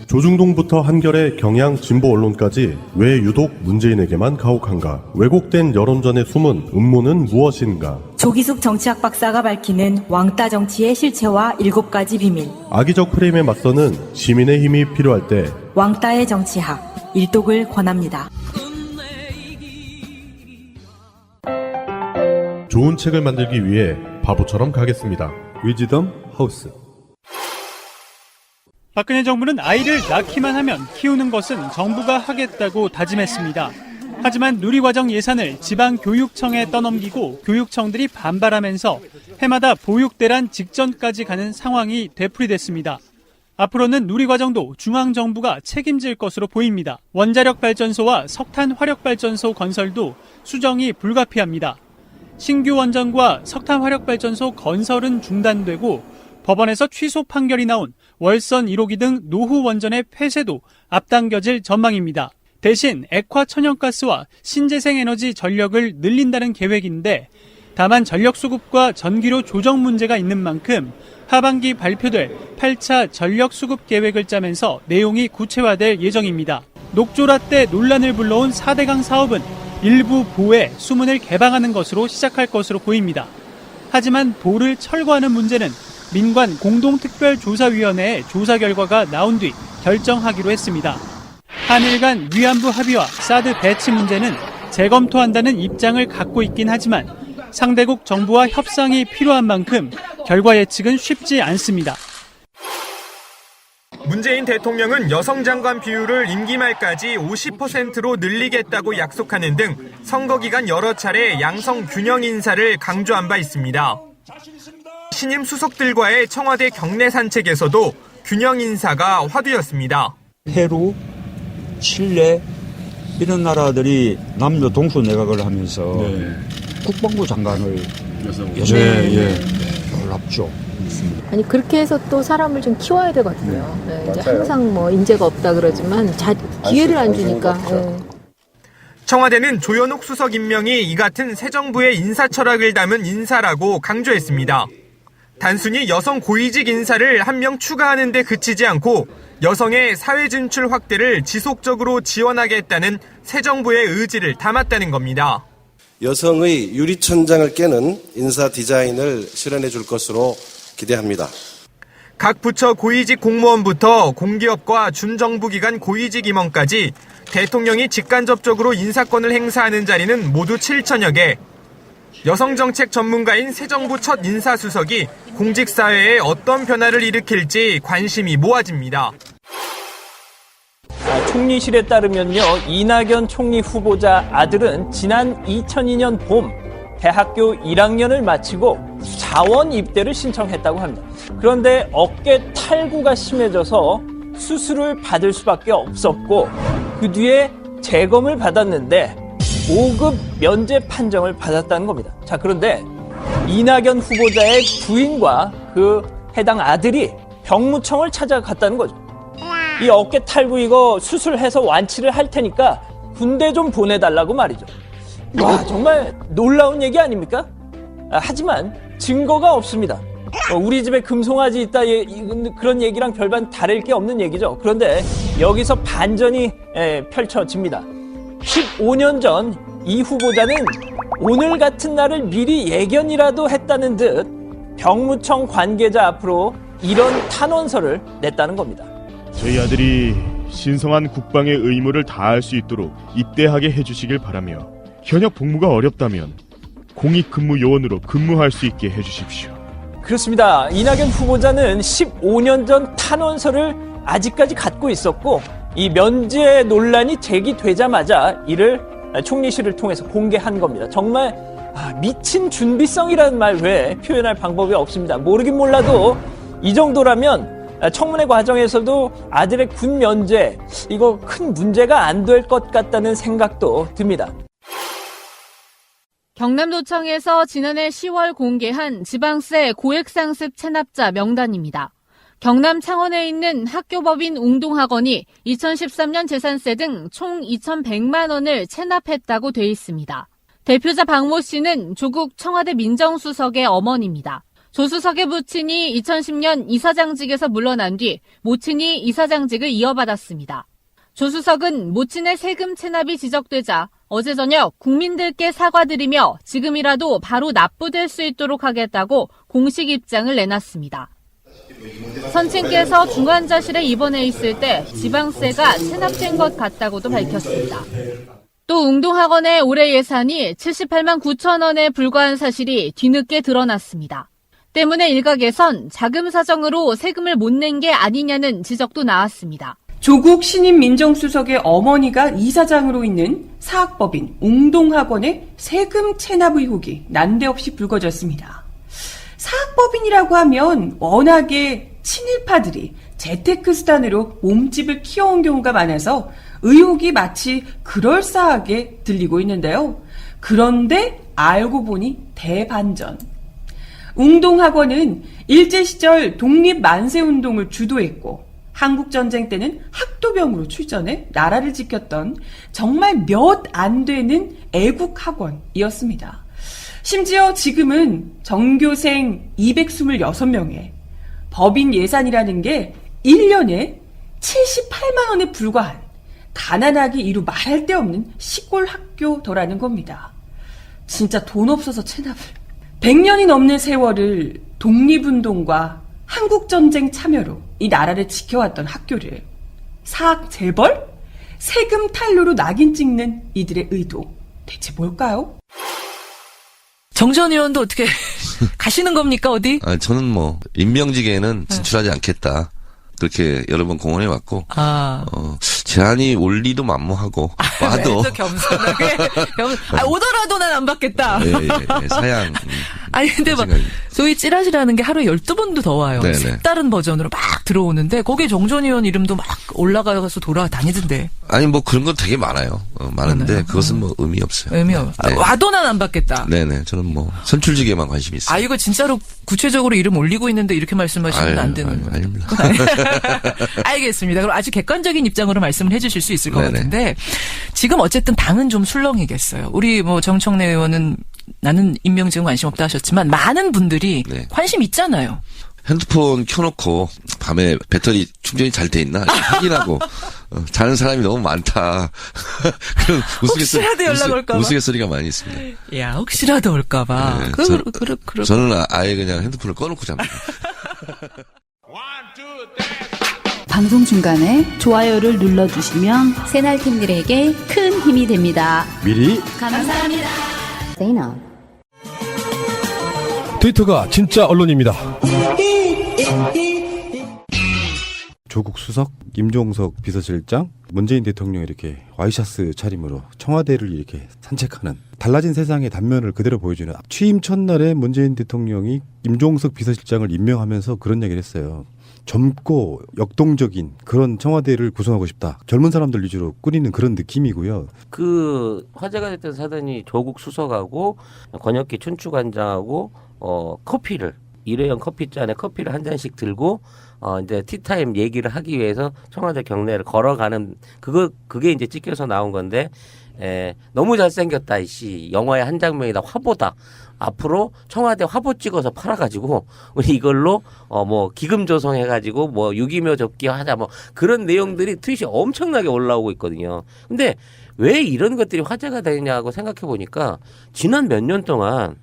조중동부터 한겨레 경향 진보 언론까지 왜 유독 문재인에게만 가혹한가? 왜곡된 여론전의 숨은 음모는 무엇인가? 조기숙 정치학 박사가 밝히는 왕따 정치의 실체와 7가지 비밀. 악의적 프레임에 맞서는 시민의 힘이 필요할 때 왕따의 정치학, 일독을 권합니다. 좋은 책을 만들기 위해 바보처럼 가겠습니다. 위즈덤 하우스. 박근혜 정부는 아이를 낳기만 하면 키우는 것은 정부가 하겠다고 다짐했습니다. 하지만 누리과정 예산을 지방교육청에 떠넘기고 교육청들이 반발하면서 해마다 보육대란 직전까지 가는 상황이 되풀이됐습니다. 앞으로는 누리과정도 중앙정부가 책임질 것으로 보입니다. 원자력발전소와 석탄화력발전소 건설도 수정이 불가피합니다. 신규 원전과 석탄화력발전소 건설은 중단되고 법원에서 취소 판결이 나온 월선 1호기 등 노후 원전의 폐쇄도 앞당겨질 전망입니다. 대신 액화 천연가스와 신재생에너지 전력을 늘린다는 계획인데 다만 전력 수급과 전기료 조정 문제가 있는 만큼 하반기 발표될 8차 전력 수급 계획을 짜면서 내용이 구체화될 예정입니다. 녹조라 때 논란을 불러온 4대강 사업은 일부 보에 수문을 개방하는 것으로 시작할 것으로 보입니다. 하지만 보를 철거하는 문제는 민관 공동특별조사위원회의 조사 결과가 나온 뒤 결정하기로 했습니다. 한일 간 위안부 합의와 사드 배치 문제는 재검토한다는 입장을 갖고 있긴 하지만 상대국 정부와 협상이 필요한 만큼 결과 예측은 쉽지 않습니다. 문재인 대통령은 여성 장관 비율을 임기 말까지 50%로 늘리겠다고 약속하는 등 선거 기간 여러 차례 양성 균형 인사를 강조한 바 있습니다. 신임 수석들과의 청와대 경내 산책에서도 균형 인사가 화두였습니다. 페루, 칠레 이런 나라들이 남녀 동수 내각을 하면서 국방부 장관을 여성이 놀랍죠. 아니 그렇게 해서 또 사람을 좀 키워야 되거든요. 이제 항상 뭐 인재가 없다 그러지만 기회를 안 주니까. 청와대는 조현옥 수석 임명이 이 같은 새 정부의 인사 철학을 담은 인사라고 강조했습니다. 단순히 여성 고위직 인사를 한 명 추가하는 데 그치지 않고 여성의 사회 진출 확대를 지속적으로 지원하겠다는 새 정부의 의지를 담았다는 겁니다. 여성의 유리천장을 깨는 인사 디자인을 실현해 줄 것으로 기대합니다. 각 부처 고위직 공무원부터 공기업과 준정부 기관 고위직 임원까지 대통령이 직간접적으로 인사권을 행사하는 자리는 모두 7천여 개. 여성정책 전문가인 새 정부 첫 인사수석이 공직사회에 어떤 변화를 일으킬지 관심이 모아집니다. 총리실에 따르면요, 이낙연 총리 후보자 아들은 지난 2002년 봄 대학교 1학년을 마치고 자원 입대를 신청했다고 합니다. 그런데 어깨 탈구가 심해져서 수술을 받을 수밖에 없었고 그 뒤에 재검을 받았는데 5급 면제 판정을 받았다는 겁니다. 자, 그런데 이낙연 후보자의 부인과 그 해당 아들이 병무청을 찾아갔다는 거죠. 이 어깨 탈구 이거 수술해서 완치를 할 테니까 군대 좀 보내달라고 말이죠. 와, 정말 놀라운 얘기 아닙니까? 하지만 증거가 없습니다. 우리 집에 금송아지 있다 그런 얘기랑 별반 다를 게 없는 얘기죠. 그런데 여기서 반전이 펼쳐집니다. 15년 전 이 후보자는 오늘 같은 날을 미리 예견이라도 했다는 듯 병무청 관계자 앞으로 이런 탄원서를 냈다는 겁니다. 저희 아들이 신성한 국방의 의무를 다할 수 있도록 입대하게 해주시길 바라며 현역 복무가 어렵다면 공익근무 요원으로 근무할 수 있게 해주십시오. 그렇습니다. 이낙연 후보자는 15년 전 탄원서를 아직까지 갖고 있었고 이 면제 논란이 제기되자마자 이를 총리실을 통해서 공개한 겁니다. 정말 미친 준비성이라는 말 외에 표현할 방법이 없습니다. 모르긴 몰라도 이 정도라면 청문회 과정에서도 아들의 군 면제 이거 큰 문제가 안 될 것 같다는 생각도 듭니다. 경남도청에서 지난해 10월 공개한 지방세 고액상습 체납자 명단입니다. 경남 창원에 있는 학교법인 웅동학원이 2013년 재산세 등 총 2,100만 원을 체납했다고 돼 있습니다. 대표자 박모 씨는 조국 청와대 민정수석의 어머니입니다. 조수석의 부친이 2010년 이사장직에서 물러난 뒤 모친이 이사장직을 이어받았습니다. 조수석은 모친의 세금 체납이 지적되자 어제 저녁 국민들께 사과드리며 지금이라도 바로 납부될 수 있도록 하겠다고 공식 입장을 내놨습니다. 선친께서 중환자실에 입원해 있을 때 지방세가 체납된 것 같다고도 밝혔습니다. 또 웅동학원의 올해 예산이 78만 9천 원에 불과한 사실이 뒤늦게 드러났습니다. 때문에 일각에선 자금 사정으로 세금을 못 낸 게 아니냐는 지적도 나왔습니다. 조국 신임 민정수석의 어머니가 이사장으로 있는 사학법인 웅동학원의 세금 체납 의혹이 난데없이 불거졌습니다. 사학법인이라고 하면 워낙에 친일파들이 재테크 수단으로 몸집을 키워온 경우가 많아서 의혹이 마치 그럴싸하게 들리고 있는데요. 그런데 알고 보니 대반전. 웅동학원은 일제시절 독립만세운동을 주도했고 한국전쟁 때는 학도병으로 출전해 나라를 지켰던 정말 몇 안 되는 애국학원이었습니다. 심지어 지금은 전교생 226명에 법인 예산이라는 게 1년에 78만 원에 불과한 가난하기 이루 말할 데 없는 시골 학교더라는 겁니다. 진짜 돈 없어서 체납을. 100년이 넘는 세월을 독립운동과 한국전쟁 참여로 이 나라를 지켜왔던 학교를 사학 재벌? 세금 탈루로 낙인 찍는 이들의 의도 대체 뭘까요? 정 전 의원도 어떻게 가시는 겁니까 어디? 저는 뭐 임명직에는 진출하지 않겠다. 그렇게 여러 번 공언해 왔고, 제안이 올 리도 만무하고, 와도. 겸손하게. 오더라도 난 안 받겠다. 예, 사양. 아니, 근데 막, 소위 찌라시라는 게 하루에 12번도 더 와요. 색다른 버전으로 막 들어오는데, 거기에 정전 의원 이름도 막 올라가서 돌아다니던데. 아니, 뭐 그런 건 되게 많아요. 많은데, 그것은 뭐 의미 없어요. 의미 없어요. 네. 와도 난 안 받겠다. 네네. 저는 뭐, 선출직에만 관심이 있어요. 이거 진짜로 구체적으로 이름 올리고 있는데 이렇게 말씀하시면 안 되는 거예요. 아닙니다. 알겠습니다. 그럼 아주 객관적인 입장으로 말씀을 해주실 수 있을 것 같은데 지금 어쨌든 당은 좀 술렁이겠어요. 우리 뭐 정청래 의원은 나는 임명직은 관심 없다 하셨지만 많은 분들이 관심 있잖아요. 핸드폰 켜놓고 밤에 배터리 충전이 잘 돼 있나 확인하고 자는 사람이 너무 많다. 그런 혹시라도 연락 올까봐 우스갯소리가 많이 있습니다. 야 혹시라도 올까봐. 네, 저는 아예 그냥 핸드폰을 꺼놓고 잡니다. 방송 중간에 좋아요를 눌러주시면 새날팀들에게 큰 힘이 됩니다. 미리 감사합니다. 트위터가 진짜 언론입니다. 조국 수석, 임종석 비서실장, 문재인 대통령 이렇게 와이셔츠 차림으로 청와대를 이렇게 산책하는 달라진 세상의 단면을 그대로 보여주는 취임 첫날에 문재인 대통령이 임종석 비서실장을 임명하면서 그런 얘기를 했어요. 젊고 역동적인 그런 청와대를 구성하고 싶다. 젊은 사람들 위주로 꾸리는 그런 느낌이고요. 그 화제가 됐던 사단이 조국 수석하고 권혁기 춘추관장하고 커피를 일회용 커피잔에 커피를 한 잔씩 들고 이제 티타임 얘기를 하기 위해서 청와대 경내를 걸어가는 그게 이제 찍혀서 나온 건데 너무 잘생겼다 이씨 영화의 한 장면이다 화보다 앞으로 청와대 화보 찍어서 팔아가지고 우리 이걸로 뭐 기금 조성해가지고 뭐 유기묘 접기 하자 뭐 그런 내용들이 트윗이 엄청나게 올라오고 있거든요. 근데 왜 이런 것들이 화제가 되냐고 생각해 보니까 지난 몇 년 동안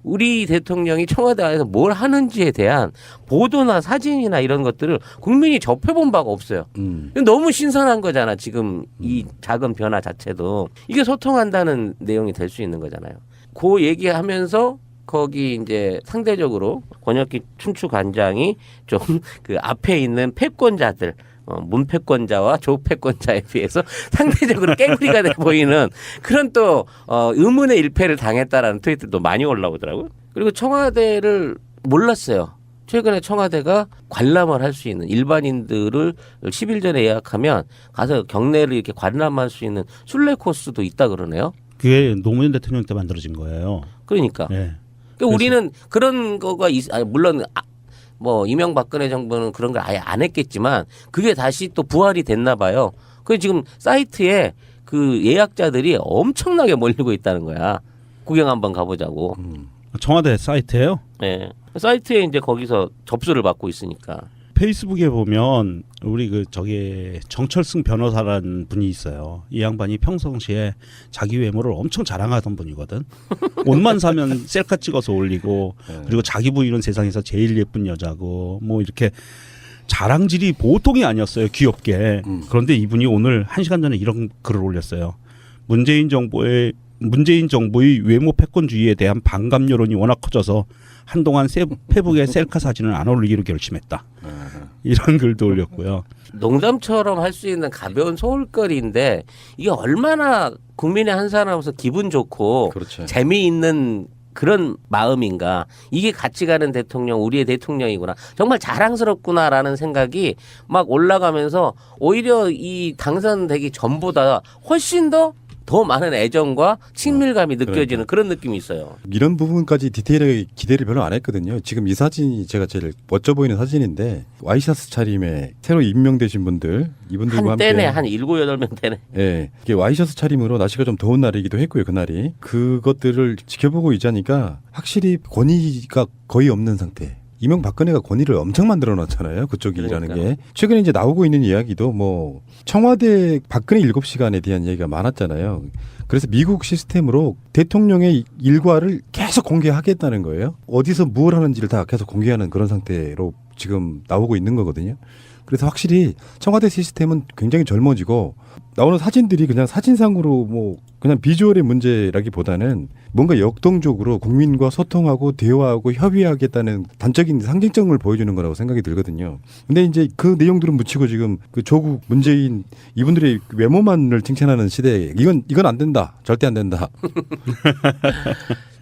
우리 대통령이 청와대 안에서 뭘 하는지에 대한 보도나 사진이나 이런 것들을 국민이 접해본 바가 없어요. 너무 신선한 거잖아. 지금 이 작은 변화 자체도. 이게 소통한다는 내용이 될 수 있는 거잖아요. 그 얘기하면서 거기 이제 상대적으로 권혁기 춘추관장이 좀 그 앞에 있는 패권자들 문패권자와 조패권자에 비해서 상대적으로 깨구리가 돼 보이는 그런 또 의문의 일패를 당했다라는 트윗들도 많이 올라오더라고요. 그리고 청와대를 몰랐어요. 최근에 청와대가 관람을 할 수 있는 일반인들을 10일 전에 예약하면 가서 경내를 이렇게 관람할 수 있는 순례 코스도 있다 그러네요. 그게 노무현 대통령 때 만들어진 거예요. 그러니까. 네. 그러니까 우리는 그런 거가 물론 뭐 이명박근혜 정부는 그런 걸 아예 안 했겠지만 그게 다시 또 부활이 됐나 봐요. 그래서 지금 사이트에 그 예약자들이 엄청나게 몰리고 있다는 거야. 구경 한번 가보자고. 청와대 사이트예요? 네. 사이트에 이제 거기서 접수를 받고 있으니까. 페이스북에 보면 우리 정철승 변호사라는 분이 있어요. 이 양반이 평상시에 자기 외모를 엄청 자랑하던 분이거든. 옷만 사면 셀카 찍어서 올리고 그리고 자기 부인은 세상에서 제일 예쁜 여자고 뭐 이렇게 자랑질이 보통이 아니었어요. 귀엽게. 그런데 이분이 오늘 1시간 전에 이런 글을 올렸어요. 문재인 정부의 외모 패권주의에 대한 반감 여론이 워낙 커져서 한동안 페북에 셀카 사진을 안 올리기로 결심했다. 이런 글도 올렸고요. 농담처럼 할 수 있는 가벼운 소울거리인데 이게 얼마나 국민의 한 사람으로서 기분 좋고 재미있는 그런 마음인가. 이게 같이 가는 대통령, 우리의 대통령이구나. 정말 자랑스럽구나라는 생각이 막 올라가면서 오히려 이 당선되기 전보다 훨씬 더 많은 애정과 친밀감이 느껴지는 그런 느낌이 있어요. 이런 부분까지 디테일하게 기대를 별로 안 했거든요. 지금 이 사진이 제가 제일 멋져 보이는 사진인데 와이셔츠 차림에 새로 임명되신 분들 이분들과 함께 한때네 한 7, 8명 되네. 예, 이게 와이셔츠 차림으로 날씨가 좀 더운 날이기도 했고요. 그날이 그것들을 지켜보고 있자니까 확실히 권위가 거의 없는 상태. 이명박근혜가 권위를 엄청 만들어놨잖아요. 그쪽이라는 게. 최근에 이제 나오고 있는 이야기도 뭐 청와대 박근혜 7시간에 대한 얘기가 많았잖아요. 그래서 미국 시스템으로 대통령의 일과를 계속 공개하겠다는 거예요. 어디서 무엇을 하는지를 다 계속 공개하는 그런 상태로 지금 나오고 있는 거거든요. 그래서 확실히 청와대 시스템은 굉장히 젊어지고 나오는 사진들이 그냥 사진상으로 뭐 그냥 비주얼의 문제라기보다는 뭔가 역동적으로 국민과 소통하고 대화하고 협의하겠다는 단적인 상징성을 보여주는 거라고 생각이 들거든요. 근데 이제 그 내용들은 묻히고 지금 그 조국, 문재인 이분들의 외모만을 칭찬하는 시대에 이건 안 된다. 절대 안 된다.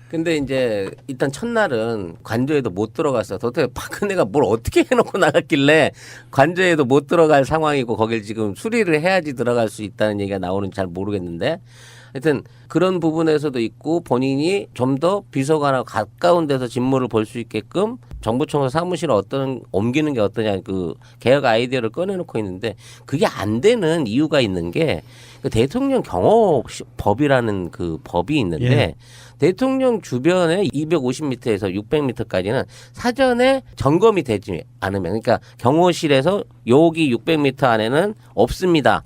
근데 이제 일단 첫날은 관저에도 못 들어갔어. 도대체 박근혜가 뭘 어떻게 해놓고 나갔길래 관저에도 못 들어갈 상황이고 거길 지금 수리를 해야지 들어갈 수 있다는 얘기가 나오는지 잘 모르겠는데 하여튼 그런 부분에서도 있고 본인이 좀 더 비서관하고 가까운 데서 직무를 볼 수 있게끔 정부청사 사무실을 옮기는 게 어떠냐 그 개혁 아이디어를 꺼내놓고 있는데 그게 안 되는 이유가 있는 게 그 대통령 경호법이라는 그 법이 있는데 예. 대통령 주변에 250m에서 600m까지는 사전에 점검이 되지 않으면 그러니까 경호실에서 여기 600m 안에는 없습니다.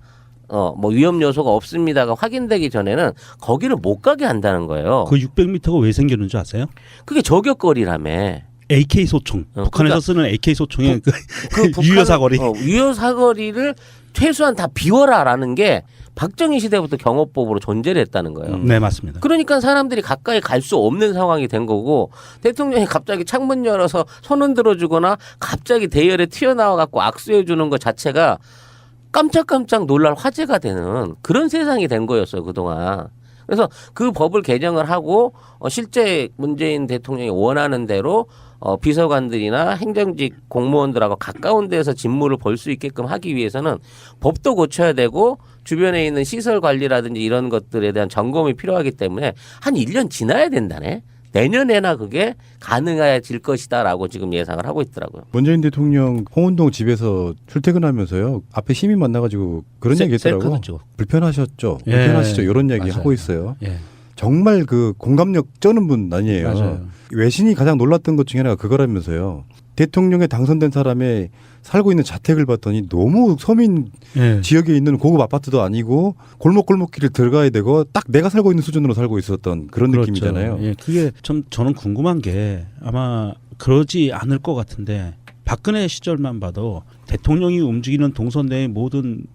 뭐 위험 요소가 없습니다가 확인되기 전에는 거기를 못 가게 한다는 거예요. 그 600m가 왜 생겼는지 아세요? 그게 저격거리라며. AK 소총. 북한에서 그러니까 쓰는 AK 소총의 그 유효 사거리. 유효 사거리를 최소한 다 비워라라는 게 박정희 시대부터 경호법으로 존재를 했다는 거예요. 네, 맞습니다. 그러니까 사람들이 가까이 갈 수 없는 상황이 된 거고 대통령이 갑자기 창문 열어서 손 흔들어 주거나 갑자기 대열에 튀어나와 갖고 악수해 주는 것 자체가 깜짝깜짝 놀랄 화제가 되는 그런 세상이 된 거였어요, 그동안. 그래서 그 법을 개정을 하고 실제 문재인 대통령이 원하는 대로 비서관들이나 행정직 공무원들하고 가까운 데서 직무를 볼 수 있게끔 하기 위해서는 법도 고쳐야 되고 주변에 있는 시설 관리라든지 이런 것들에 대한 점검이 필요하기 때문에 한 1년 지나야 된다네. 내년에나 그게 가능해질 것이다라고 지금 예상을 하고 있더라고요. 문재인 대통령 홍은동 집에서 출퇴근하면서 앞에 시민 만나가지고 그런 얘기 했더라고. 불편하셨죠? 예. 불편하시죠? 이런 얘기 맞아요. 하고 있어요. 예. 정말 그 공감력 쩌는 분 아니에요. 맞아요. 외신이 가장 놀랐던 것 중에 하나가 그거라면서요. 대통령에 당선된 사람의 살고 있는 자택을 봤더니 너무 서민 예. 지역에 있는 고급 아파트도 아니고 골목골목길을 들어가야 되고 딱 내가 살고 있는 수준으로 살고 있었던 그런 그렇죠. 느낌이잖아요. 예, 그게 좀 저는 궁금한 게 아마 그러지 않을 것 같은데 박근혜 시절만 봐도 대통령이 움직이는 동선 내의 모든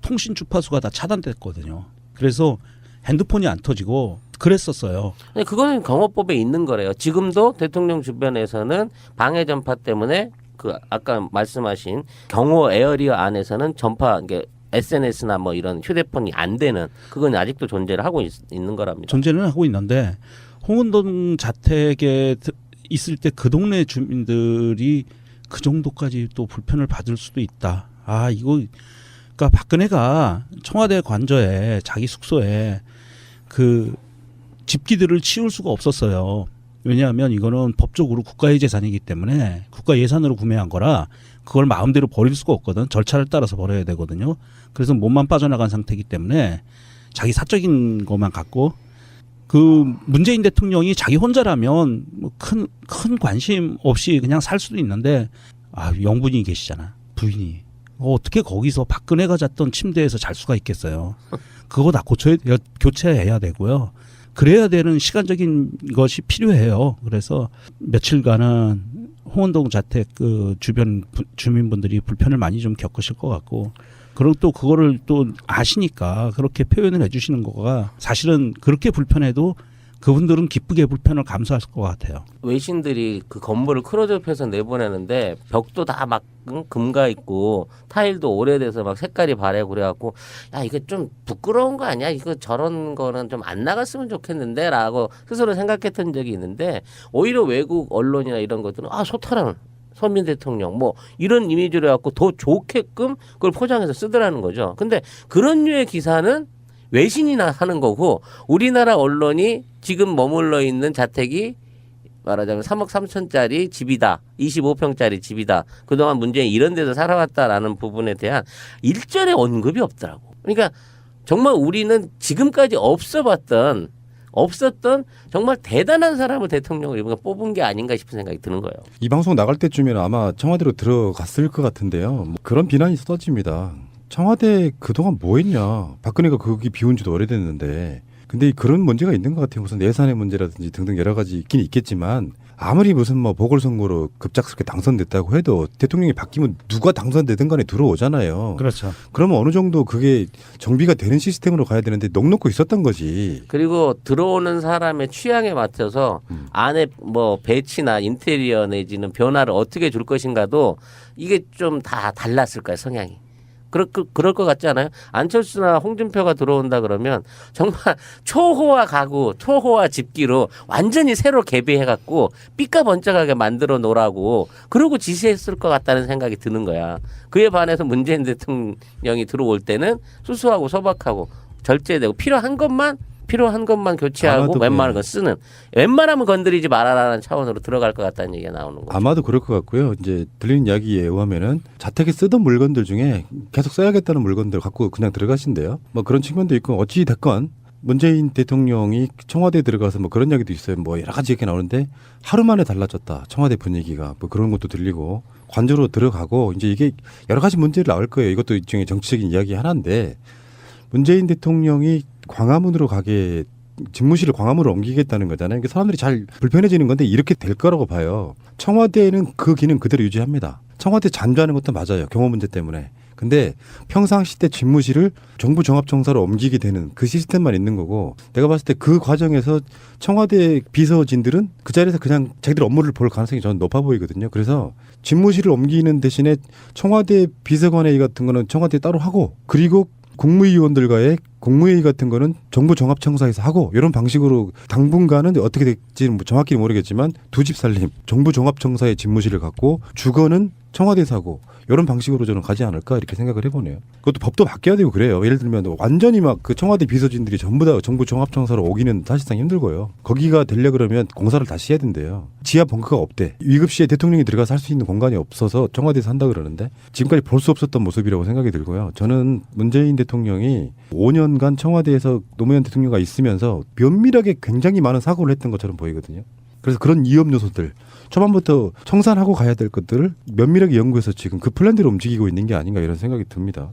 통신 주파수가 다 차단됐거든요. 그래서 핸드폰이 안 터지고 그랬었어요. 그거는 경호법에 있는 거래요. 지금도 대통령 주변에서는 방해 전파 때문에 그 아까 말씀하신 경호 에어리어 안에서는 전파 이게 SNS나 뭐 이런 휴대폰이 안 되는 그건 아직도 존재를 하고 있는 거랍니다. 존재는 하고 있는데 홍은동 자택에 있을 때 그 동네 주민들이 그 정도까지 또 불편을 받을 수도 있다. 이거 그러니까 박근혜가 청와대 관저에 자기 숙소에 그 집기들을 치울 수가 없었어요. 왜냐하면 이거는 법적으로 국가의 재산이기 때문에 국가 예산으로 구매한 거라 그걸 마음대로 버릴 수가 없거든. 절차를 따라서 버려야 되거든요. 그래서 몸만 빠져나간 상태이기 때문에 자기 사적인 것만 갖고 그 문재인 대통령이 자기 혼자라면 뭐 큰 관심 없이 그냥 살 수도 있는데 영분이 계시잖아. 부인이. 어떻게 거기서 박근혜가 잤던 침대에서 잘 수가 있겠어요. 그거 다 교체해야 되고요. 그래야 되는 시간적인 것이 필요해요. 그래서 며칠간은 홍은동 자택 그 주변 주민분들이 불편을 많이 좀 겪으실 것 같고, 그리고 또 그거를 또 아시니까 그렇게 표현을 해주시는 거가 사실은 그렇게 불편해도 그분들은 기쁘게 불편을 감수할 것 같아요. 외신들이 그 건물을 크로즈업해서 내보내는데 벽도 다 막 금가 있고 타일도 오래돼서 막 색깔이 바래고 그래갖고 야 이거 좀 부끄러운 거 아니야? 이거 저런 거는 좀 안 나갔으면 좋겠는데 라고 스스로 생각했던 적이 있는데, 오히려 외국 언론이나 이런 것들은 소탈한 서민 대통령 뭐 이런 이미지로 해갖고 더 좋게끔 그걸 포장해서 쓰더라는 거죠. 근데 그런 류의 기사는 외신이나 하는 거고, 우리나라 언론이 지금 머물러 있는 자택이 말하자면 3억 3천짜리 집이다, 25평짜리 집이다, 그동안 문재인 이런 데서 살아왔다라는 부분에 대한 일절의 언급이 없더라고. 그러니까 정말 우리는 지금까지 없었던 정말 대단한 사람을 대통령으로 이번에 뽑은 게 아닌가 싶은 생각이 드는 거예요. 이 방송 나갈 때쯤에는 아마 청와대로 들어갔을 것 같은데요. 뭐 그런 비난이 쏟아집니다. 청와대 그동안 뭐 했냐. 박근혜가 거기 비운 지도 오래됐는데. 근데 그런 문제가 있는 것 같아요. 무슨 예산의 문제라든지 등등 여러 가지 있긴 있겠지만, 아무리 무슨 뭐 보궐선거로 급작스럽게 당선됐다고 해도 대통령이 바뀌면 누가 당선되든 간에 들어오잖아요. 그렇죠. 그러면 어느 정도 그게 정비가 되는 시스템으로 가야 되는데 넉넉고 있었던 거지. 그리고 들어오는 사람의 취향에 맞춰서 안에 뭐 배치나 인테리어 내지는 변화를 어떻게 줄 것인가도 이게 좀 다 달랐을 거예요, 성향이. 그럴 것 같지 않아요? 안철수나 홍준표가 들어온다 그러면 정말 초호화 가구, 초호화 집기로 완전히 새로 개비해갖고 삐까번쩍하게 만들어 놓으라고 그러고 지시했을 것 같다는 생각이 드는 거야. 그에 반해서 문재인 대통령이 들어올 때는 수수하고 소박하고 절제되고 필요한 것만 교체하고 웬만한 건 쓰는, 웬만하면 건드리지 말아라는 차원으로 들어갈 것 같다는 얘기가 나오는 거죠. 아마도 그럴 것 같고요. 이제 들리는 이야기에 의하면은 자택에 쓰던 물건들 중에 계속 써야겠다는 물건들 갖고 그냥 들어가신대요. 뭐 그런 측면도 있고, 어찌 됐건 문재인 대통령이 청와대에 들어가서 뭐 그런 이야기도 있어요. 뭐 여러 가지 얘기 나오는데 하루 만에 달라졌다, 청와대 분위기가. 뭐 그런 것도 들리고, 관저로 들어가고 이제 이게 여러 가지 문제를 나올 거예요. 이것도 일종의 정치적인 이야기 하나인데, 문재인 대통령이 광화문으로 가게, 집무실을 광화문으로 옮기겠다는 거잖아요. 그러니까 사람들이 잘 불편해지는 건데 이렇게 될 거라고 봐요. 청와대는 그 기능 그대로 유지합니다. 청와대 잔주하는 것도 맞아요. 경호 문제 때문에. 근데 평상시 때 집무실을 정부 종합청사로 옮기게 되는 그 시스템만 있는 거고, 내가 봤을 때 그 과정에서 청와대 비서진들은 그 자리에서 그냥 자기들 업무를 볼 가능성이 저는 높아 보이거든요. 그래서 집무실을 옮기는 대신에 청와대 비서관회의 같은 거는 청와대에 따로 하고, 그리고 국무위원들과의 국무회의 같은 거는 정부 종합청사에서 하고, 이런 방식으로 당분간은 어떻게 될지는 정확히 모르겠지만 두 집 살림, 정부 종합청사의 집무실을 갖고 주거는 청와대에서 하고, 이런 방식으로 저는 가지 않을까 이렇게 생각을 해보네요. 그것도 법도 바뀌어야 되고 그래요. 예를 들면 완전히 막 그 청와대 비서진들이 전부 다 정부 종합청사로 오기는 사실상 힘들고요. 거기가 되려 그러면 공사를 다시 해야 된대요. 지하 벙커가 없대. 위급 시에 대통령이 들어가서 할 수 있는 공간이 없어서 청와대에서 한다 그러는데, 지금까지 볼 수 없었던 모습이라고 생각이 들고요. 저는 문재인 대통령이 5년간 청와대에서 노무현 대통령과 있으면서 면밀하게 굉장히 많은 사고를 했던 것처럼 보이거든요. 그래서 그런 위험 요소들, 초반부터 청산하고 가야 될 것들을 면밀하게 연구해서 지금 그 플랜대로 움직이고 있는 게 아닌가 이런 생각이 듭니다.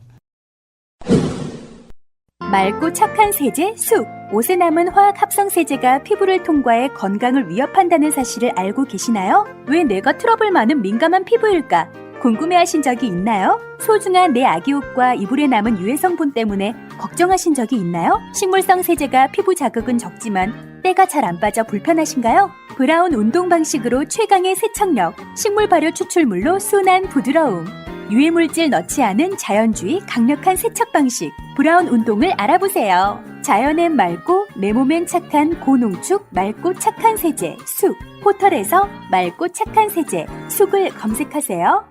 맑고 착한 세제 쑥. 옷에 남은 화학 합성 세제가 피부를 통과해 건강을 위협한다는 사실을 알고 계시나요? 왜 내가 트러블 많은 민감한 피부일까? 궁금해하신 적이 있나요? 소중한 내 아기 옷과 이불에 남은 유해 성분 때문에 걱정하신 적이 있나요? 식물성 세제가 피부 자극은 적지만 때가 잘 안 빠져 불편하신가요? 브라운 운동 방식으로 최강의 세척력, 식물 발효 추출물로 순한 부드러움, 유해물질 넣지 않은 자연주의 강력한 세척 방식, 브라운 운동을 알아보세요. 자연엔 맑고 내 몸엔 착한 고농축 맑고 착한 세제 쑥. 포털에서 맑고 착한 세제 쑥을 검색하세요.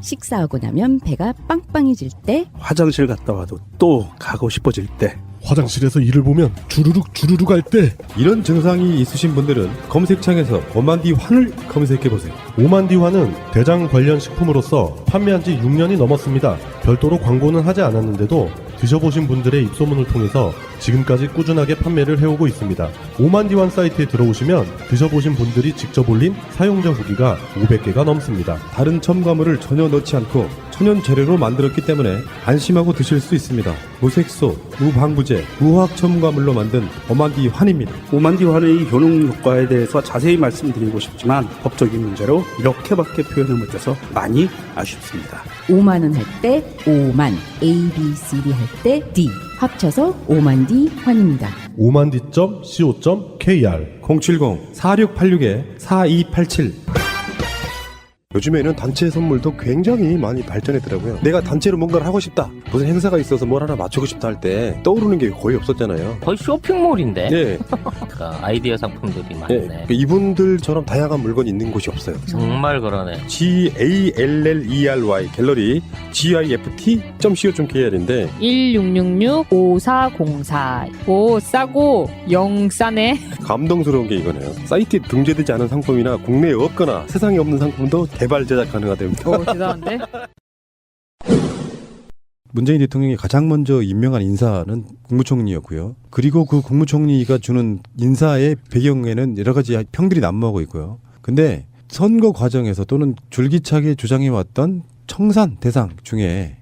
식사하고 나면 배가 빵빵해질 때, 화장실 갔다 와도 또 가고 싶어질 때, 화장실에서 일을 보면 주르륵 할 때, 이런 증상이 있으신 분들은 검색창에서 오만디환을 검색해보세요. 오만디환은 대장 관련 식품으로서 판매한 지 6년이 넘었습니다. 별도로 광고는 하지 않았는데도 드셔보신 분들의 입소문을 통해서 지금까지 꾸준하게 판매를 해오고 있습니다. 오만디환 사이트에 들어오시면 드셔보신 분들이 직접 올린 사용자 후기가 500개가 넘습니다. 다른 첨가물을 전혀 넣지 않고 천연 재료로 만들었기 때문에 안심하고 드실 수 있습니다. 무색소, 무방부제, 무화학 첨가물로 만든 오만디환입니다. 오만디환의 효능 효과에 대해서 자세히 말씀드리고 싶지만 법적인 문제로 이렇게밖에 표현을 못해서 많이 아쉽습니다. 5만원 할 때 5만, A, B, C, D 할 때 D 합쳐서 오만디환입니다. omandi.co.kr 070-4686-4287 요즘에는 단체 선물도 굉장히 많이 발전했더라고요. 내가 단체로 뭔가를 하고 싶다, 무슨 행사가 있어서 뭘 하나 맞추고 싶다 할 때 떠오르는 게 거의 없었잖아요. 거의 쇼핑몰인데. 네. 아이디어 상품들이 많네. 네. 이분들처럼 다양한 물건이 있는 곳이 없어요. 정말 그러네. GALLERY 갤러리 gift.co.kr인데 1666-5404. 오, 싸고 영 싸네. 감동스러운 게 이거네요. 사이트에 등재되지 않은 상품이나 국내에 없거나 세상에 없는 상품도 개발 제작 가능하답니다. 오, 대단한데? 문재인 대통령이 가장 먼저 임명한 인사는 국무총리였고요. 그리고 그 국무총리가 주는 인사의 배경에는 여러 가지 평들이 난무하고 있고요. 근데 선거 과정에서 또는 줄기차게 주장해왔던 청산 대상 중에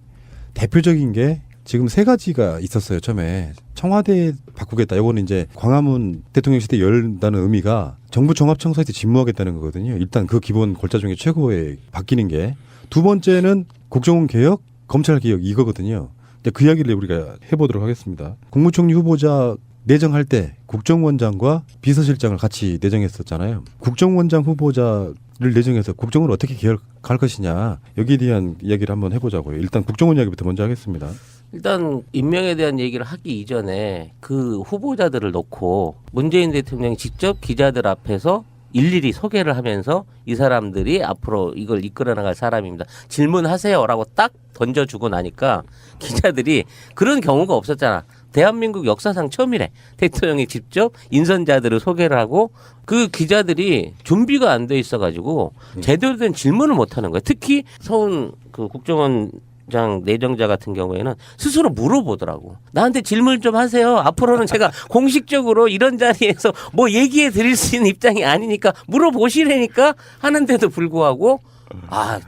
대표적인 게 지금 세 가지가 있었어요. 처음에 청와대 바꾸겠다. 이거는 이제 광화문 대통령 시대 열다는 의미가 정부 종합청사에서 집무하겠다는 거거든요. 일단 그 기본 골자 중에 최고의 바뀌는 게. 두 번째는 국정원 개혁, 검찰 개혁 이거거든요. 그 이야기를 우리가 해보도록 하겠습니다. 국무총리 후보자 내정할 때 국정원장과 비서실장을 같이 내정했었잖아요. 국정원장 후보자를 내정해서 국정을 어떻게 개혁할 것이냐, 여기에 대한 이야기를 한번 해보자고요. 일단 국정원 이야기부터 먼저 하겠습니다. 일단 임명에 대한 얘기를 하기 이전에 그 후보자들을 놓고 문재인 대통령이 직접 기자들 앞에서 일일이 소개를 하면서 이 사람들이 앞으로 이걸 이끌어 나갈 사람입니다. 질문하세요라고 딱 던져주고 나니까 기자들이 그런 경우가 없었잖아. 대한민국 역사상 처음이래. 대통령이 직접 인선자들을 소개를 하고 그 기자들이 준비가 안 돼 있어가지고 제대로 된 질문을 못 하는 거야. 특히 서훈 그 국정원장 내정자 같은 경우에는 스스로 물어보더라고. 나한테 질문 좀 하세요. 앞으로는 제가 공식적으로 이런 자리에서 뭐 얘기해 드릴 수 있는 입장이 아니니까 물어보시라니까 하는데도 불구하고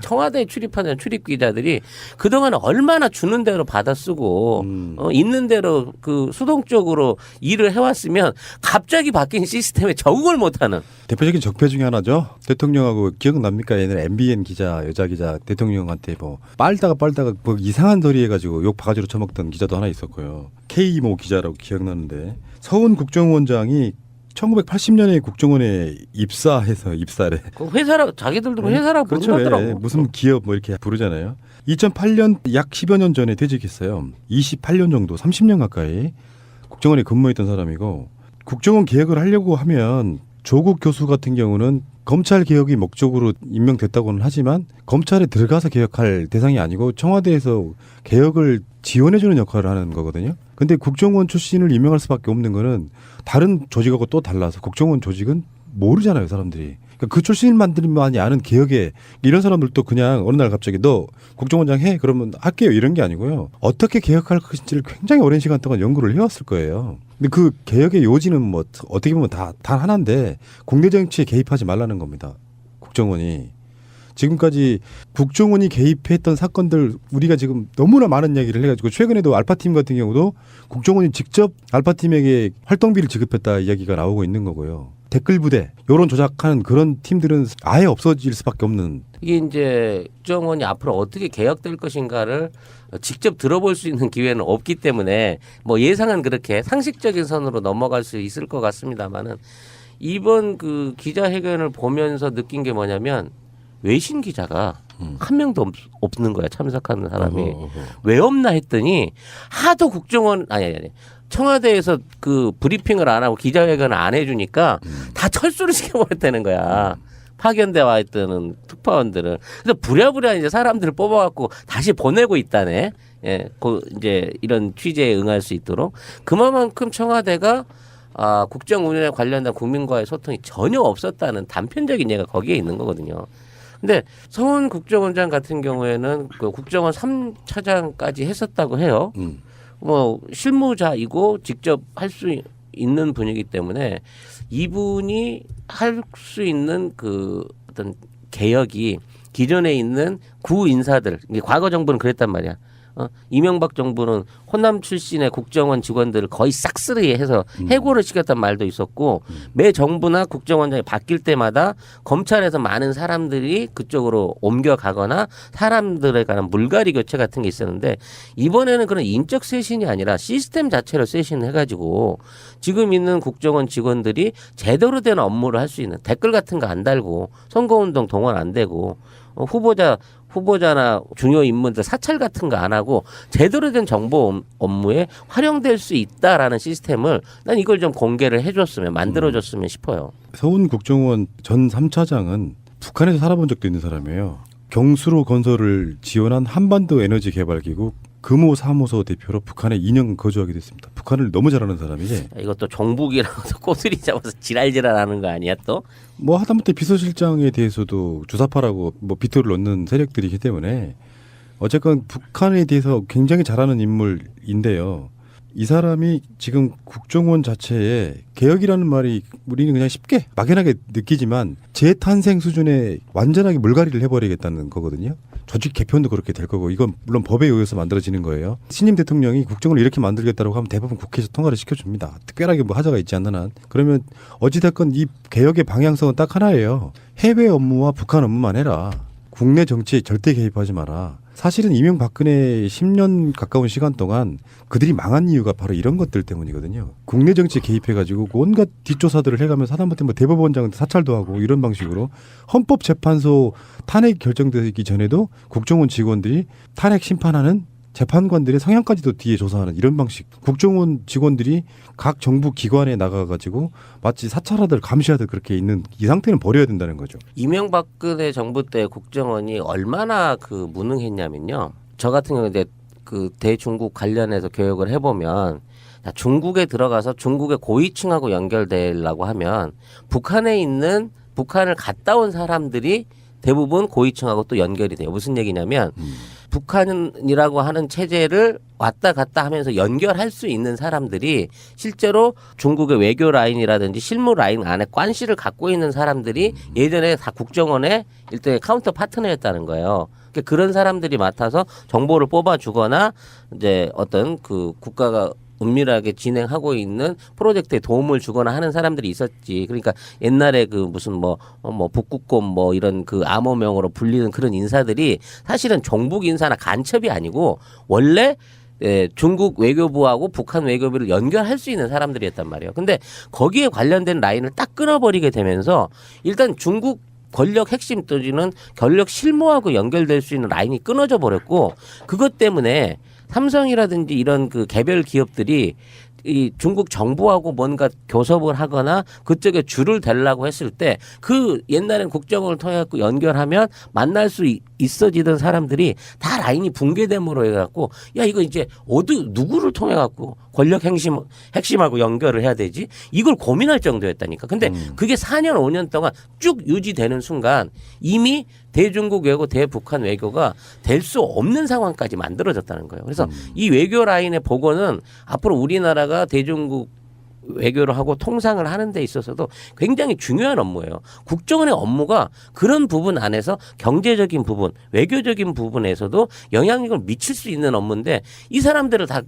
청와대에 출입하는 출입 기자들이 그동안 얼마나 주는 대로 받아 쓰고 있는 대로 그 수동적으로 일을 해왔으면 갑자기 바뀐 시스템에 적응을 못하는 대표적인 적폐 중에 하나죠. 대통령하고 기억납니까? 옛날에 MBN 기자, 여자 기자 대통령한테 뭐 빨다가 뭐 이상한 소리 해가지고 욕 바가지로 쳐먹던 기자도 하나 있었고요. K 모 기자라고 기억나는데 서훈 국정원장이 1980년에 국정원에 입사를. 그 회사라 자기들도 회사라고 그렇죠. 부르더라고. 무슨 기업 뭐 이렇게 부르잖아요. 2008년 약 10여 년 전에 퇴직했어요. 28년 정도, 30년 가까이 국정원에 근무했던 사람이고, 국정원 개혁을 하려고 하면 조국 교수 같은 경우는 검찰 개혁이 목적으로 임명됐다고는 하지만 검찰에 들어가서 개혁할 대상이 아니고 청와대에서 개혁을 지원해주는 역할을 하는 거거든요. 근데 국정원 출신을 임명할 수밖에 없는 거는 다른 조직하고 또 달라서 국정원 조직은 모르잖아요, 사람들이. 그러니까 그 출신만들만이 아는 개혁에 이런 사람들도 그냥 어느 날 갑자기 너 국정원장 해? 그러면 할게요. 이런 게 아니고요. 어떻게 개혁할 것인지를 굉장히 오랜 시간 동안 연구를 해왔을 거예요. 근데 그 개혁의 요지는 뭐 어떻게 보면 단 하나인데 국내 정치에 개입하지 말라는 겁니다. 국정원이. 지금까지 국정원이 개입했던 사건들 우리가 지금 너무나 많은 얘기를 해가지고 최근에도 알파팀 같은 경우도 국정원이 직접 알파팀에게 활동비를 지급했다 이야기가 나오고 있는 거고요. 댓글 부대, 여론 조작하는 그런 팀들은 아예 없어질 수밖에 없는. 이게 이제 국정원이 앞으로 어떻게 개혁될 것인가를 직접 들어볼 수 있는 기회는 없기 때문에 뭐 예상은 그렇게 상식적인 선으로 넘어갈 수 있을 것 같습니다만은 이번 그 기자회견을 보면서 느낀 게 뭐냐면 외신 기자가 한 명도 없는 거야, 참석하는 사람이. 왜 없나 했더니 하도 국정원 아니 청와대에서 그 브리핑을 안 하고 기자회견을 안 해주니까 다 철수를 시켜버렸다는 거야. 파견돼 와 있던 특파원들은. 그래서 부랴부랴 이제 사람들을 뽑아갖고 다시 보내고 있다네. 예, 이제 이런 취재에 응할 수 있도록. 그만큼 청와대가 국정 운영에 관련된 국민과의 소통이 전혀 없었다는 단편적인 예가 거기에 있는 거거든요. 근데 서훈 국정원장 같은 경우에는 그 국정원 3차장까지 했었다고 해요. 뭐 실무자이고 직접 할 수 있는 분이기 때문에 이분이 할 수 있는 그 어떤 개혁이 기존에 있는 구 인사들, 과거 정부는 그랬단 말이야. 이명박 정부는 호남 출신의 국정원 직원들을 거의 싹쓸이해서 해고를 시켰단 말도 있었고 매 정부나 국정원장이 바뀔 때마다 검찰에서 많은 사람들이 그쪽으로 옮겨가거나 사람들에 관한 물갈이 교체 같은 게 있었는데 이번에는 그런 인적 쇄신이 아니라 시스템 자체로 쇄신해가지고 지금 있는 국정원 직원들이 제대로 된 업무를 할 수 있는 댓글 같은 거 안 달고 선거운동 동원 안 되고 후보자나 중요 인물들 사찰 같은 거 안 하고 제대로 된 정보 업무에 활용될 수 있다라는 시스템을 난 이걸 좀 공개를 해줬으면 만들어줬으면 싶어요. 서훈 국정원 전 3차장은 북한에서 살아본 적도 있는 사람이에요. 경수로 건설을 지원한 한반도 에너지 개발기구 금호 사무소 대표로 북한에 2년 거주하게 됐습니다. 북한을 너무 잘하는 사람이지. 이것도 정북이라고 꼬투리 잡아서 지랄지랄하는 거 아니야 또? 뭐 하다못해 비서실장에 대해서도 주사파라고 뭐 비토를 넣는 세력들이기 때문에 어쨌건 북한에 대해서 굉장히 잘하는 인물인데요. 이 사람이 지금 국정원 자체에 개혁이라는 말이 우리는 그냥 쉽게 막연하게 느끼지만 재탄생 수준의 완전하게 물갈이를 해버리겠다는 거거든요. 조직 개편도 그렇게 될 거고 이건 물론 법에 의해서 만들어지는 거예요. 신임 대통령이 국정을 이렇게 만들겠다고 하면 대부분 국회에서 통과를 시켜줍니다. 특별하게 뭐 하자가 있지 않는 한. 그러면 어찌됐건 이 개혁의 방향성은 딱 하나예요. 해외 업무와 북한 업무만 해라. 국내 정치에 절대 개입하지 마라. 사실은 이명박근혜 10년 가까운 시간 동안 그들이 망한 이유가 바로 이런 것들 때문이거든요. 국내 정치에 개입해가지고 온갖 뒷조사들을 해가면서 하다못해 뭐 대법원장 사찰도 하고 이런 방식으로 헌법재판소 탄핵 결정되기 전에도 국정원 직원들이 탄핵 심판하는 재판관들의 성향까지도 뒤에 조사하는 이런 방식. 국정원 직원들이 각 정부 기관에 나가가지고 마치 사찰하듯 감시하듯 그렇게 있는 이 상태는 버려야 된다는 거죠. 이명박근혜 정부 때 국정원이 얼마나 그 무능했냐면요. 저 같은 경우에 이제 그 대중국 관련해서 교육을 해보면 중국에 들어가서 중국의 고위층하고 연결되려고 하면 북한을 갔다 온 사람들이 대부분 고위층하고 또 연결이 돼요. 무슨 얘기냐면 북한이라고 하는 체제를 왔다 갔다 하면서 연결할 수 있는 사람들이 실제로 중국의 외교 라인이라든지 실무 라인 안에 관시를 갖고 있는 사람들이 예전에 다 국정원의 일종의 카운터 파트너였다는 거예요. 그러니까 그런 사람들이 맡아서 정보를 뽑아주거나 이제 어떤 그 국가가 은밀하게 진행하고 있는 프로젝트에 도움을 주거나 하는 사람들이 있었지. 그러니까 옛날에 그 무슨 뭐 북극곰 뭐 이런 그 암호명으로 불리는 그런 인사들이 사실은 종북 인사나 간첩이 아니고 원래 중국 외교부하고 북한 외교부를 연결할 수 있는 사람들이었단 말이에요. 근데 거기에 관련된 라인을 딱 끊어버리게 되면서 일단 중국 권력 핵심 또지는 권력 실무하고 연결될 수 있는 라인이 끊어져 버렸고 그것 때문에 삼성이라든지 이런 그 개별 기업들이 이 중국 정부하고 뭔가 교섭을 하거나 그쪽에 줄을 대려고 했을 때 그 옛날엔 국정원을 통해 갖고 연결하면 만날 수 있어지던 사람들이 다 라인이 붕괴됨으로 해갖고 야 이거 이제 누구를 통해 갖고 권력 핵심하고 연결을 해야 되지 이걸 고민할 정도였다니까. 근데 그게 4년 5년 동안 쭉 유지되는 순간 이미 대중국 외교 대북한 외교가 될 수 없는 상황까지 만들어졌다는 거예요. 그래서 이 외교 라인의 복원은 앞으로 우리나라가 대중국 외교를 하고 통상을 하는 데 있어서도 굉장히 중요한 업무예요. 국정원의 업무가 그런 부분 안에서 경제적인 부분, 외교적인 부분에서도 영향력을 미칠 수 있는 업무인데 이 사람들을 다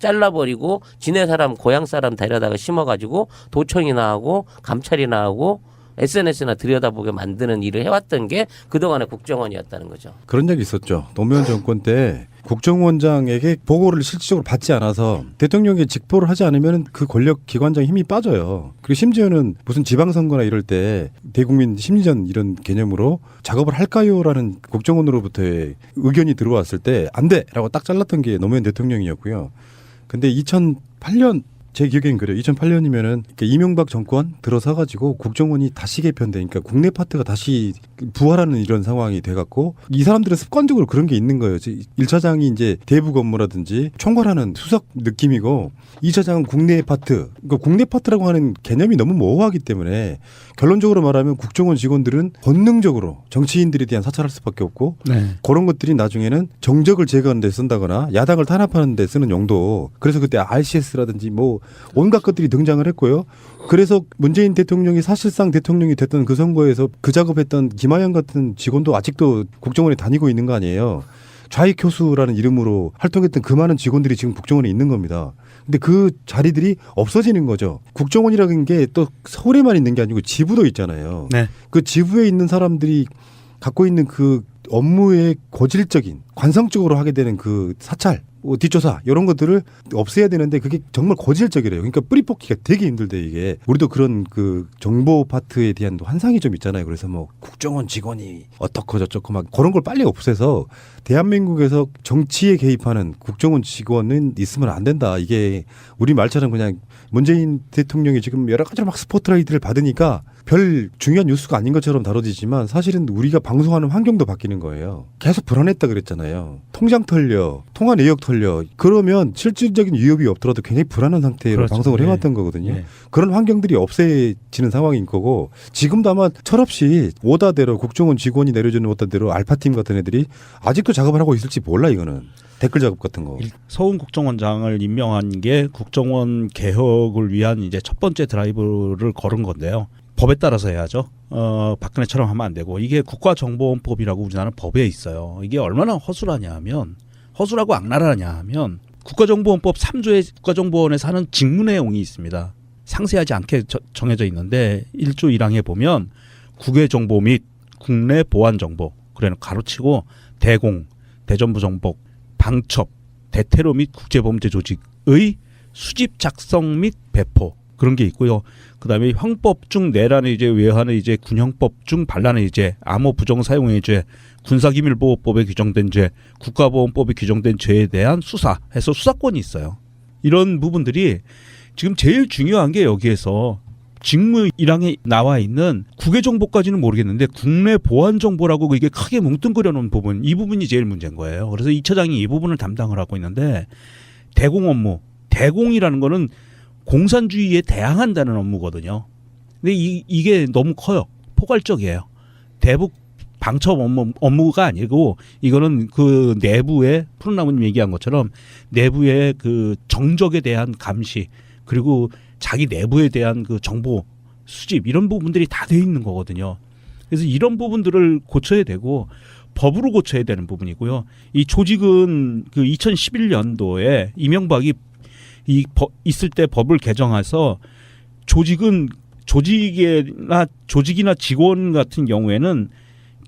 잘라버리고 지네 사람 고향 사람 데려다가 심어가지고 도청이나 하고 감찰이나 하고 SNS나 들여다보게 만드는 일을 해왔던 게 그동안의 국정원이었다는 거죠. 그런 적이 있었죠. 노무현 정권 때 국정원장에게 보고를 실질적으로 받지 않아서 대통령이 직보를 하지 않으면 그 권력 기관장의 힘이 빠져요. 그리고 심지어는 무슨 지방선거나 이럴 때 대국민 심리전 이런 개념으로 작업을 할까요라는 국정원으로부터의 의견이 들어왔을 때 안 돼라고 딱 잘랐던 게 노무현 대통령이었고요. 근데 2008년 제 기억에는 그래요. 2008년이면은 이명박 정권 들어서가지고 국정원이 다시 개편되니까 국내 파트가 다시 부활하는 이런 상황이 돼갖고 이 사람들은 습관적으로 그런 게 있는 거예요. 1차장이 이제 대북 업무라든지 총괄하는 수석 느낌이고 2차장은 국내 파트. 그러니까 국내 파트라고 하는 개념이 너무 모호하기 때문에 결론적으로 말하면 국정원 직원들은 본능적으로 정치인들에 대한 사찰할 수밖에 없고 그런 것들이 나중에는 정적을 제거하는 데 쓴다거나 야당을 탄압하는 데 쓰는 용도. 그래서 그때 RCS라든지 뭐 온갖 것들이 등장을 했고요. 그래서 문재인 대통령이 사실상 대통령이 됐던 그 선거에서 그 작업했던 김하영 같은 직원도 아직도 국정원에 다니고 있는 거 아니에요. 좌익교수라는 이름으로 활동했던 그 많은 직원들이 지금 국정원에 있는 겁니다. 근데 그 자리들이 없어지는 거죠. 국정원이라는 게 또 서울에만 있는 게 아니고 지부도 있잖아요. 네. 그 지부에 있는 사람들이 갖고 있는 그 업무의 고질적인 관성적으로 하게 되는 그 사찰, 뒷조사 이런 것들을 없애야 되는데 그게 정말 고질적이래요. 그러니까 뿌리 뽑기가 되게 힘들대 이게. 우리도 그런 그 정보 파트에 대한 환상이 좀 있잖아요. 그래서 뭐 국정원 직원이 어떻고 저쩌고 막 그런 걸 빨리 없애서 대한민국에서 정치에 개입하는 국정원 직원은 있으면 안 된다. 이게 우리 말처럼 그냥 문재인 대통령이 지금 여러 가지로 막 스포트라이트를 받으니까 별 중요한 뉴스가 아닌 것처럼 다뤄지지만 사실은 우리가 방송하는 환경도 바뀌는 거예요. 계속 불안했다 그랬잖아요. 통장 털려, 통화 내역 털려. 그러면 실질적인 위협이 없더라도 굉장히 불안한 상태로 그렇죠. 방송을 해왔던 거거든요. 그런 환경들이 없애지는 상황인 거고 지금도 아마 철없이 오다대로 국정원 직원이 내려주는 오다대로 알파팀 같은 애들이 아직도 작업을 하고 있을지 몰라 이거는. 댓글 작업 같은 거. 서훈 국정원장을 임명한 게 국정원 개혁을 위한 이제 첫 번째 드라이브를 걸은 건데요. 법에 따라서 해야죠. 박근혜처럼 하면 안 되고 이게 국가정보원법이라고 우리나라는 법에 있어요. 이게 얼마나 허술하냐 허술하고 악랄하냐 하면 국가정보원법 3조에 국가정보원에서 하는 직무 내용이 있습니다. 상세하지 않게 정해져 있는데 1조 1항에 보면 국외정보 및 국내 보안정보 그래는 가로치고 대공, 대전부정복, 방첩, 대테러 및 국제범죄 조직의 수집 작성 및 배포 그런 게 있고요. 그다음에 형법 중 내란의 이제 외환의 이제 군형법 중 반란의 이제 암호 부정 사용의 죄, 군사기밀보호법에 규정된 죄, 국가보안법에 규정된 죄에 대한 수사해서 수사권이 있어요. 이런 부분들이 지금 제일 중요한 게 여기에서 직무 1항에 나와 있는 국외정보까지는 모르겠는데 국내 보안정보라고 이게 크게 뭉뚱그려 놓은 부분 이 부분이 제일 문제인 거예요. 그래서 2차장이 이 부분을 담당을 하고 있는데 대공 업무, 대공이라는 거는 공산주의에 대항한다는 업무거든요. 근데 이게 너무 커요. 포괄적이에요. 대북 방첩 업무가 아니고 이거는 그 내부의 푸른나무님 얘기한 것처럼 내부의 그 정적에 대한 감시 그리고 자기 내부에 대한 그 정보 수집 이런 부분들이 다 돼 있는 거거든요. 그래서 이런 부분들을 고쳐야 되고 법으로 고쳐야 되는 부분이고요. 이 조직은 그 2011년도에 이명박이 있을 때 법을 개정해서 조직이나 직원 같은 경우에는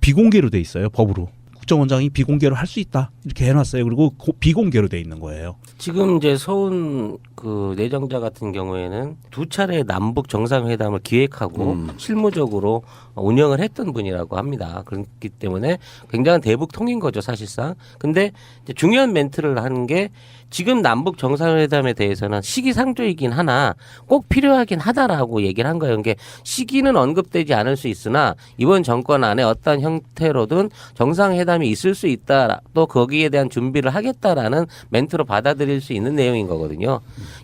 비공개로 돼 있어요. 법으로. 국정원장이 비공개로 할 수 있다 이렇게 해놨어요. 그리고 비공개로 돼 있는 거예요. 지금 이제 서훈 그 내정자 같은 경우에는 2차례 남북 정상회담을 기획하고 실무적으로 운영을 했던 분이라고 합니다. 그렇기 때문에 굉장한 대북 통인 거죠 사실상. 근데 이제 중요한 멘트를 하는 게 지금 남북 정상회담에 대해서는 시기상조이긴 하나 꼭 필요하긴 하다라고 얘기를 한 거예요. 그게 시기는 언급되지 않을 수 있으나 이번 정권 안에 어떤 형태로든 정상회담이 있을 수 있다. 또 거기에 대한 준비를 하겠다라는 멘트로 받아들일 수 있는 내용인 거거든요.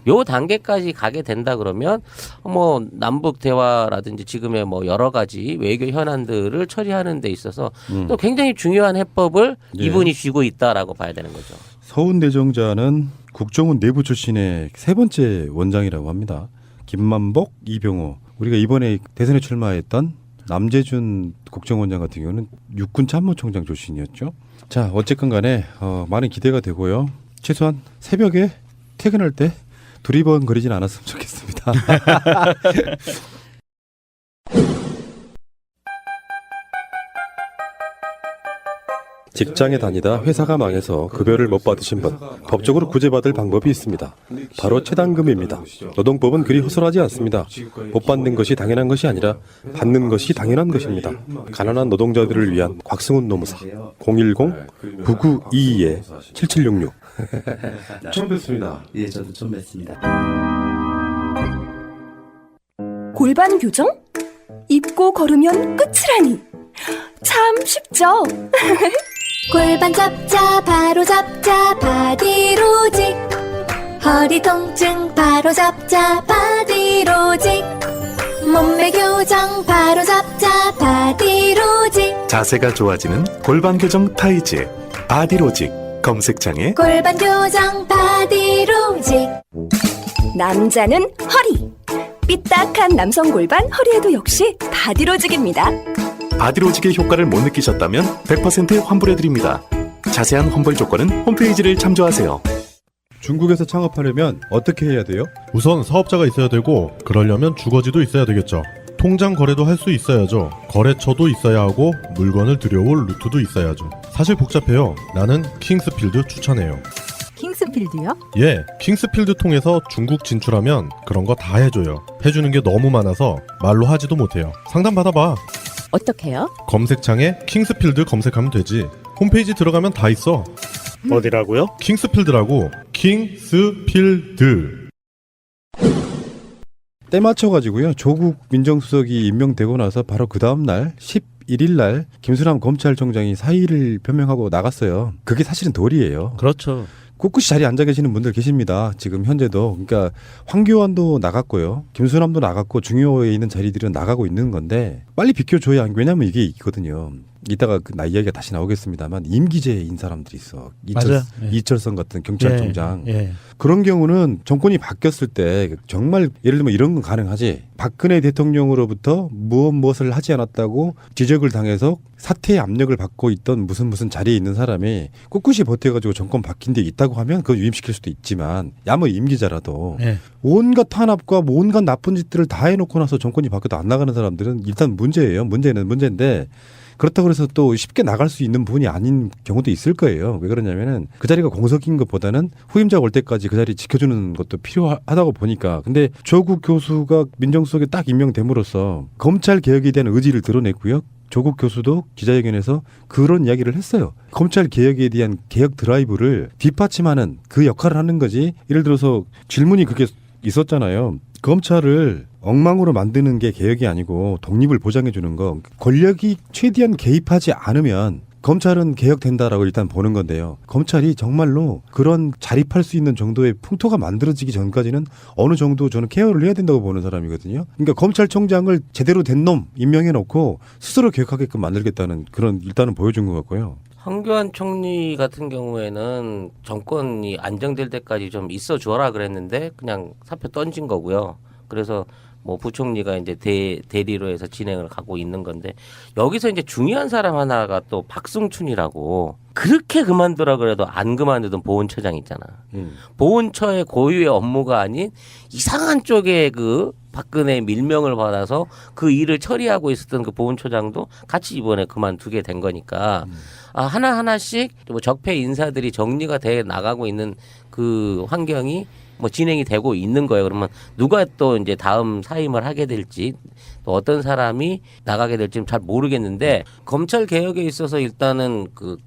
요 단계까지 가게 된다 그러면 뭐 남북 대화라든지 지금의 뭐 여러 가지 외교 현안들을 처리하는 데 있어서 또 굉장히 중요한 해법을 이분이 쥐고 있다라고 봐야 되는 거죠. 서훈 내정자는 국정원 내부 출신의 세 번째 원장이라고 합니다. 김만복, 이병호. 우리가 이번에 대선에 출마했던 남재준 국정원장 같은 경우는 육군 참모총장 출신이었죠. 자, 어쨌건 간에 많은 기대가 되고요. 최소한 새벽에 퇴근할 때 두리번거리진 않았으면 좋겠습니다. 직장에 다니다 회사가 망해서 급여를 못 받으신 분, 법적으로 구제받을 방법이 있습니다. 바로 최단금입니다. 노동법은 그리 허술하지 않습니다. 못 받는 것이 당연한 것이 아니라 받는 것이 당연한 것입니다. 가난한 노동자들을 위한 곽승훈 노무사 010-9922-7766 처음 뵙습니다. 예, 저도 처음 뵙습니다. 골반 교정? 입고 걸으면 끝이라니. 참 쉽죠? 골반 잡자 바로 잡자 바디로직. 허리 통증 바로 잡자 바디로직. 몸매 교정 바로 잡자 바디로직. 자세가 좋아지는 골반 교정 타이즈 바디로직. 검색창에 골반 교정 바디로직. 남자는 허리. 삐딱한 남성 골반 허리에도 역시 바디로직입니다. 바디로직의 효과를 못 느끼셨다면 100% 환불해드립니다. 자세한 환불 조건은 홈페이지를 참조하세요. 중국에서 창업하려면 어떻게 해야 돼요? 우선 사업자가 있어야 되고 그러려면 주거지도 있어야 되겠죠. 통장 거래도 할 수 있어야죠. 거래처도 있어야 하고 물건을 들여올 루트도 있어야죠. 사실 복잡해요. 나는 킹스필드 추천해요. 킹스필드요? 예, 킹스필드 통해서 중국 진출하면 그런 거 다 해줘요. 해주는 게 너무 많아서 말로 하지도 못해요. 상담 받아봐. 어떻게요? 검색창에 킹스필드 검색하면 되지. 홈페이지 들어가면 다 있어. 어디라고요? 킹스필드라고. 킹스필드. 때 맞춰가지고요. 조국 민정수석이 임명되고 나서 바로 그 다음날 11일 날 김수남 검찰총장이 사의를 표명하고 나갔어요. 그게 사실은 도리예요. 그렇죠. 꿋꿋이 자리에 앉아 계시는 분들 계십니다. 지금 현재도. 그러니까 황교안도 나갔고요. 김수남도 나갔고 중요에 있는 자리들은 나가고 있는 건데 빨리 비켜줘야. 왜냐하면 이게 있거든요. 이따가 나 이야기가 다시 나오겠습니다만 임기제인 사람들이 있어. 이철성 같은 경찰총장. 예. 그런 경우는 정권이 바뀌었을 때 정말 예를 들면 이런 건 가능하지. 박근혜 대통령으로부터 무엇을 하지 않았다고 지적을 당해서 사퇴의 압력을 받고 있던 무슨 자리에 있는 사람이 꿋꿋이 버텨가지고 정권 바뀐 데 있다고 하면 그걸 유임시킬 수도 있지만 야뭐 임기자라도 온갖 탄압과 온갖 나쁜 짓들을 다 해놓고 나서 정권이 바뀌어도 안 나가는 사람들은 일단 문제예요. 문제는 문제인데 그렇다고 해서 또 쉽게 나갈 수 있는 부분이 아닌 경우도 있을 거예요. 왜 그러냐면은 그 자리가 공석인 것보다는 후임자가 올 때까지 그 자리 지켜주는 것도 필요하다고 보니까. 근데 조국 교수가 민정수석에 딱 임명됨으로써 검찰 개혁에 대한 의지를 드러냈고요. 조국 교수도 기자회견에서 그런 이야기를 했어요. 검찰 개혁에 대한 개혁 드라이브를 뒷받침하는 그 역할을 하는 거지. 예를 들어서 질문이 그게 있었잖아요. 검찰을 엉망으로 만드는 게 개혁이 아니고 독립을 보장해 주는 거. 권력이 최대한 개입하지 않으면 검찰은 개혁된다라고 일단 보는 건데요. 검찰이 정말로 그런 자립할 수 있는 정도의 풍토가 만들어지기 전까지는 어느 정도 저는 케어를 해야 된다고 보는 사람이거든요. 그러니까 검찰총장을 제대로 된 놈 임명해 놓고 스스로 개혁하게끔 만들겠다는 그런 일단은 보여준 것 같고요. 황교안 총리 같은 경우에는 정권이 안정될 때까지 좀 있어 주어라 그랬는데 그냥 사표 던진 거고요. 그래서 뭐 부총리가 이제 대리로 해서 진행을 가고 있는 건데 여기서 이제 중요한 사람 하나가 또 박승춘이라고 그렇게 그만두라 그래도 안 그만두던 보훈처장 있잖아. 보훈처의 고유의 업무가 아닌 이상한 쪽에 그 박근혜 밀명을 받아서 그 일을 처리하고 있었던 그 보훈처장도 같이 이번에 그만두게 된 거니까 하나하나씩 뭐 적폐 인사들이 정리가 돼 나가고 있는 그 환경이 뭐 진행이 되고 있는 거예요. 그러면 누가 또 이제 다음 사임을 하게 될지 또 어떤 사람이 나가게 될지는 잘 모르겠는데 검찰 개혁에 있어서 일단은 그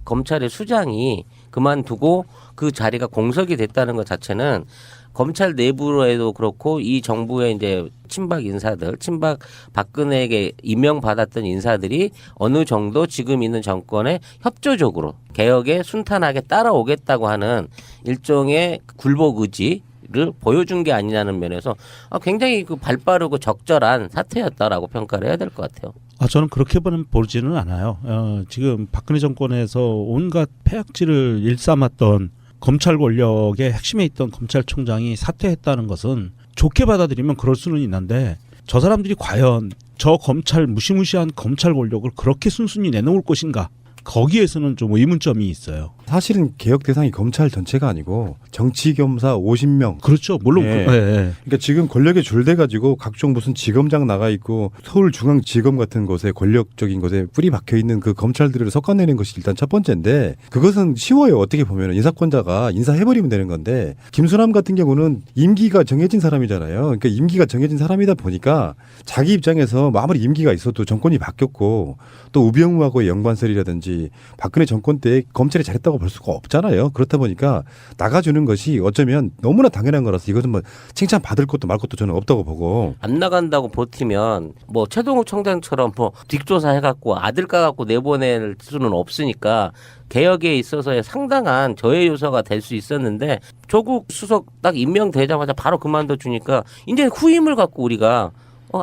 검찰의 수장이 그만두고 그 자리가 공석이 됐다는 것 자체는 검찰 내부로에도 그렇고 이 정부의 이제 친박 인사들, 친박 박근혜에게 임명받았던 인사들이 어느 정도 지금 있는 정권에 협조적으로 개혁에 순탄하게 따라오겠다고 하는 일종의 굴복 의지를 보여준 게 아니냐는 면에서 굉장히 그 발빠르고 적절한 사태였다라고 평가를 해야 될 것 같아요. 저는 그렇게 보지는 않아요. 지금 박근혜 정권에서 온갖 폐악질을 일삼았던 검찰 권력의 핵심에 있던 검찰총장이 사퇴했다는 것은 좋게 받아들이면 그럴 수는 있는데 저 사람들이 과연 저 검찰 무시무시한 검찰 권력을 그렇게 순순히 내놓을 것인가? 거기에서는 좀 의문점이 있어요. 사실은 개혁 대상이 검찰 전체가 아니고 정치검사 50명. 그렇죠. 물론. 그러니까 지금 권력에 줄대가지고 각종 무슨 지검장 나가 있고 서울중앙지검 같은 곳에 권력적인 곳에 뿌리 박혀 있는 그 검찰들을 섞어내는 것이 일단 첫 번째인데 그것은 쉬워요. 어떻게 보면 인사권자가 인사해버리면 되는 건데 김수남 같은 경우는 임기가 정해진 사람이잖아요. 그러니까 임기가 정해진 사람이다 보니까 자기 입장에서 아무리 임기가 있어도 정권이 바뀌었고 또 우병우하고의 연관설이라든지 박근혜 정권 때 검찰이 잘했다고 잘했다고 볼 수가 없잖아요. 그렇다 보니까 나가주는 것이 어쩌면 너무나 당연한 거라서 이것은 뭐 칭찬 받을 것도 말 것도 저는 없다고 보고. 안 나간다고 버티면 뭐 최동욱 청장처럼 뭐 뒷조사 해갖고 아들 까갖고 내보낼 수는 없으니까 개혁에 있어서의 상당한 저해 요소가 될 수 있었는데 조국 수석 딱 임명되자마자 바로 그만둬 주니까 이제 후임을 갖고 우리가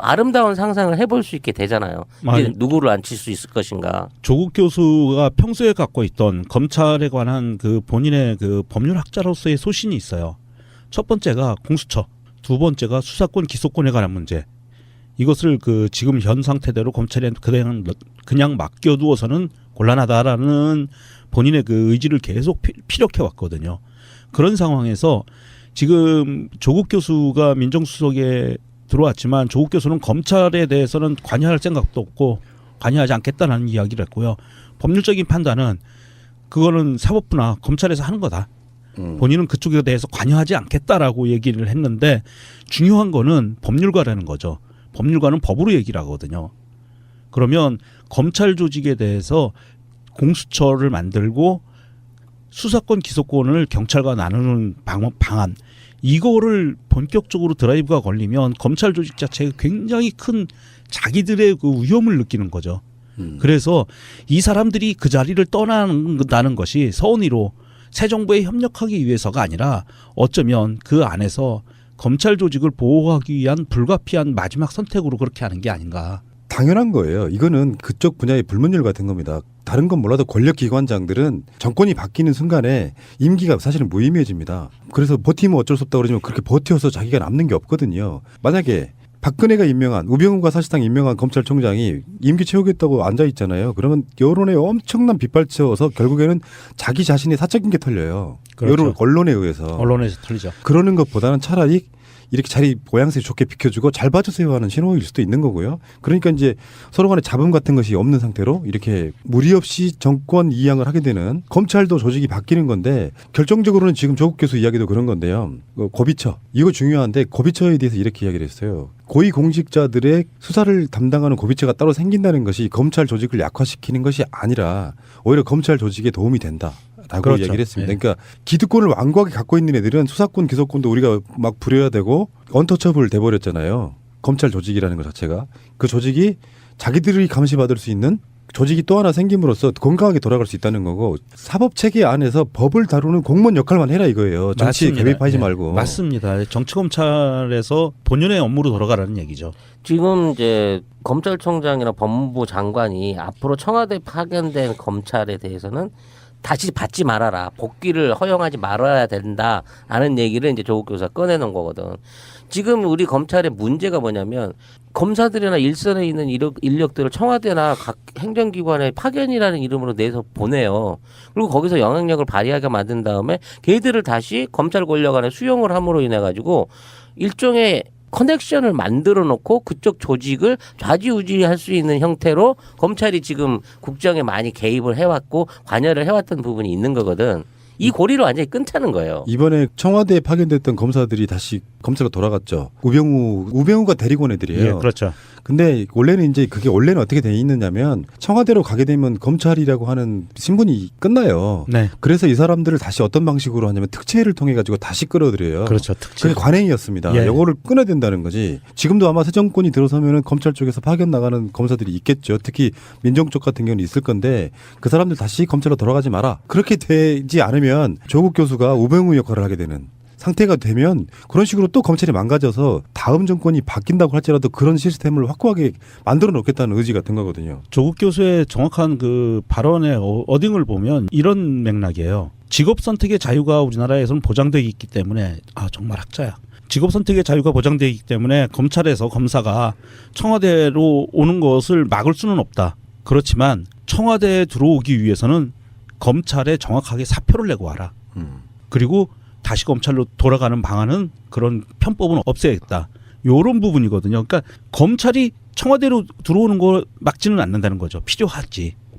아름다운 상상을 해볼 수 있게 되잖아요. 이제 누구를 앉힐 수 있을 것인가. 조국 교수가 평소에 갖고 있던 검찰에 관한 그 본인의 그 법률학자로서의 소신이 있어요. 첫 번째가 공수처, 두 번째가 수사권 기소권에 관한 문제. 이것을 그 지금 현 상태대로 검찰에 그냥 맡겨두어서는 곤란하다라는 본인의 그 의지를 계속 피력해 왔거든요. 그런 상황에서 지금 조국 교수가 민정수석에 들어왔지만 조국 교수는 검찰에 대해서는 관여할 생각도 없고 관여하지 않겠다는 이야기를 했고요. 법률적인 판단은 그거는 사법부나 검찰에서 하는 거다. 본인은 그쪽에 대해서 관여하지 않겠다라고 얘기를 했는데 중요한 거는 법률가라는 거죠. 법률가는 법으로 얘기를 하거든요. 그러면 검찰 조직에 대해서 공수처를 만들고 수사권 기소권을 경찰과 나누는 방안 이거를 본격적으로 드라이브가 걸리면 검찰 조직 자체가 굉장히 큰 자기들의 그 위험을 느끼는 거죠. 그래서 이 사람들이 그 자리를 떠난다는 것이 서운히로 새 정부에 협력하기 위해서가 아니라 어쩌면 그 안에서 검찰 조직을 보호하기 위한 불가피한 마지막 선택으로 그렇게 하는 게 아닌가. 당연한 거예요. 이거는 그쪽 분야의 불문율 같은 겁니다. 다른 건 몰라도 권력기관장들은 정권이 바뀌는 순간에 임기가 사실은 무의미해집니다. 그래서 버티면 어쩔 수 없다고 그러지만 그렇게 버텨서 자기가 남는 게 없거든요. 만약에 박근혜가 임명한 우병우가 사실상 임명한 검찰총장이 임기 채우겠다고 앉아 있잖아요. 그러면 여론에 엄청난 빗발쳐서 결국에는 자기 자신이 사적인 게 털려요. 그렇죠. 여론 언론에 의해서. 언론에서 털리죠. 그러는 것보다는 차라리 이렇게 자리 모양새 좋게 비켜주고 잘 봐주세요 하는 신호일 수도 있는 거고요. 그러니까 이제 서로 간에 잡음 같은 것이 없는 상태로 이렇게 무리 없이 정권 이양을 하게 되는 검찰도 조직이 바뀌는 건데 결정적으로는 지금 조국 교수 이야기도 그런 건데요. 고비처. 이거 중요한데 고비처에 대해서 이렇게 이야기를 했어요. 고위공직자들의 수사를 담당하는 고비처가 따로 생긴다는 것이 검찰 조직을 약화시키는 것이 아니라 오히려 검찰 조직에 도움이 된다. 라고 그렇죠. 이야기를 했습니다. 그러니까 기득권을 완고하게 갖고 있는 애들은 수사권, 기소권도 우리가 막 부려야 되고 언터처블 돼버렸잖아요. 검찰 조직이라는 것 자체가. 그 조직이 자기들이 감시받을 수 있는 조직이 또 하나 생김으로써 건강하게 돌아갈 수 있다는 거고 사법체계 안에서 법을 다루는 공무원 역할만 해라 이거예요. 정치에 개입하지 말고. 맞습니다. 정치검찰에서 본연의 업무로 돌아가라는 얘기죠. 지금 이제 검찰총장이나 법무부 장관이 앞으로 청와대 파견된 검찰에 대해서는 다시 받지 말아라. 복귀를 허용하지 말아야 된다라는 얘기를 이제 조국 교수가 꺼내놓은 거거든. 지금 우리 검찰의 문제가 뭐냐면 검사들이나 일선에 있는 인력들을 청와대나 각 행정기관에 파견이라는 이름으로 내서 보내요. 그리고 거기서 영향력을 발휘하게 만든 다음에 걔들을 다시 검찰 권력 안에 수용을 함으로 인해 가지고 일종의 커넥션을 만들어 놓고 그쪽 조직을 좌지우지할 수 있는 형태로 검찰이 지금 국정에 많이 개입을 해왔고 관여를 해왔던 부분이 있는 거거든. 이 고리를 완전히 끊자는 거예요. 이번에 청와대에 파견됐던 검사들이 다시 검찰로 돌아갔죠. 우병우가 데리고 온 애들이에요. 예, 그렇죠. 근데 원래는 이제 그게 원래는 어떻게 돼 있느냐면 청와대로 가게 되면 검찰이라고 하는 신분이 끝나요. 네. 그래서 이 사람들을 다시 어떤 방식으로 하냐면 특채를 통해 가지고 다시 끌어들여요. 그렇죠. 특채. 그게 관행이었습니다. 예. 이거를 끊어야 된다는 거지. 지금도 아마 새 정권이 들어서면은 검찰 쪽에서 파견 나가는 검사들이 있겠죠. 특히 민정 쪽 같은 경우는 있을 건데 그 사람들 다시 검찰로 돌아가지 마라. 그렇게 되지 않으면 조국 교수가 우병우 역할을 하게 되는 상태가 되면 그런 식으로 또 검찰이 망가져서 다음 정권이 바뀐다고 할지라도 그런 시스템을 확고하게 만들어 놓겠다는 의지 같은 거거든요. 조국 교수의 정확한 그 발언의 어딩을 보면 이런 맥락이에요. 직업 선택의 자유가 우리나라에서는 보장되어 있기 때문에 정말 학자야. 직업 선택의 자유가 보장되어 있기 때문에 검찰에서 검사가 청와대로 오는 것을 막을 수는 없다. 그렇지만 청와대에 들어오기 위해서는 검찰에 정확하게 사표를 내고 와라. 그리고 다시 검찰로 돌아가는 방안은 그런 편법은 없애야겠다. 이런 부분이거든요. 그러니까 검찰이 청와대로 들어오는 걸 막지는 않는다는 거죠.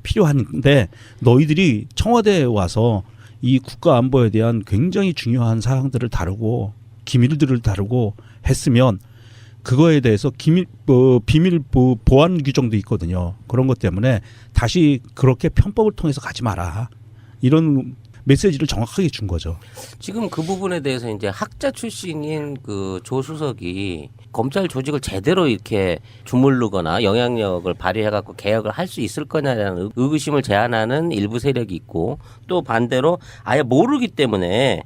필요한데 너희들이 청와대에 와서 이 국가 안보에 대한 굉장히 중요한 사항들을 다루고 기밀들을 다루고 했으면 그거에 대해서 비밀 보안 규정도 있거든요. 그런 것 때문에 다시 그렇게 편법을 통해서 가지 마라. 이런 메시지를 정확하게 준 거죠. 지금 그 부분에 대해서 이제 학자 출신인 그 조 수석이 검찰 조직을 제대로 이렇게 주물르거나 영향력을 발휘해갖고 개혁을 할 수 있을 거냐라는 의구심을 제한하는 일부 세력이 있고, 또 반대로 아예 모르기 때문에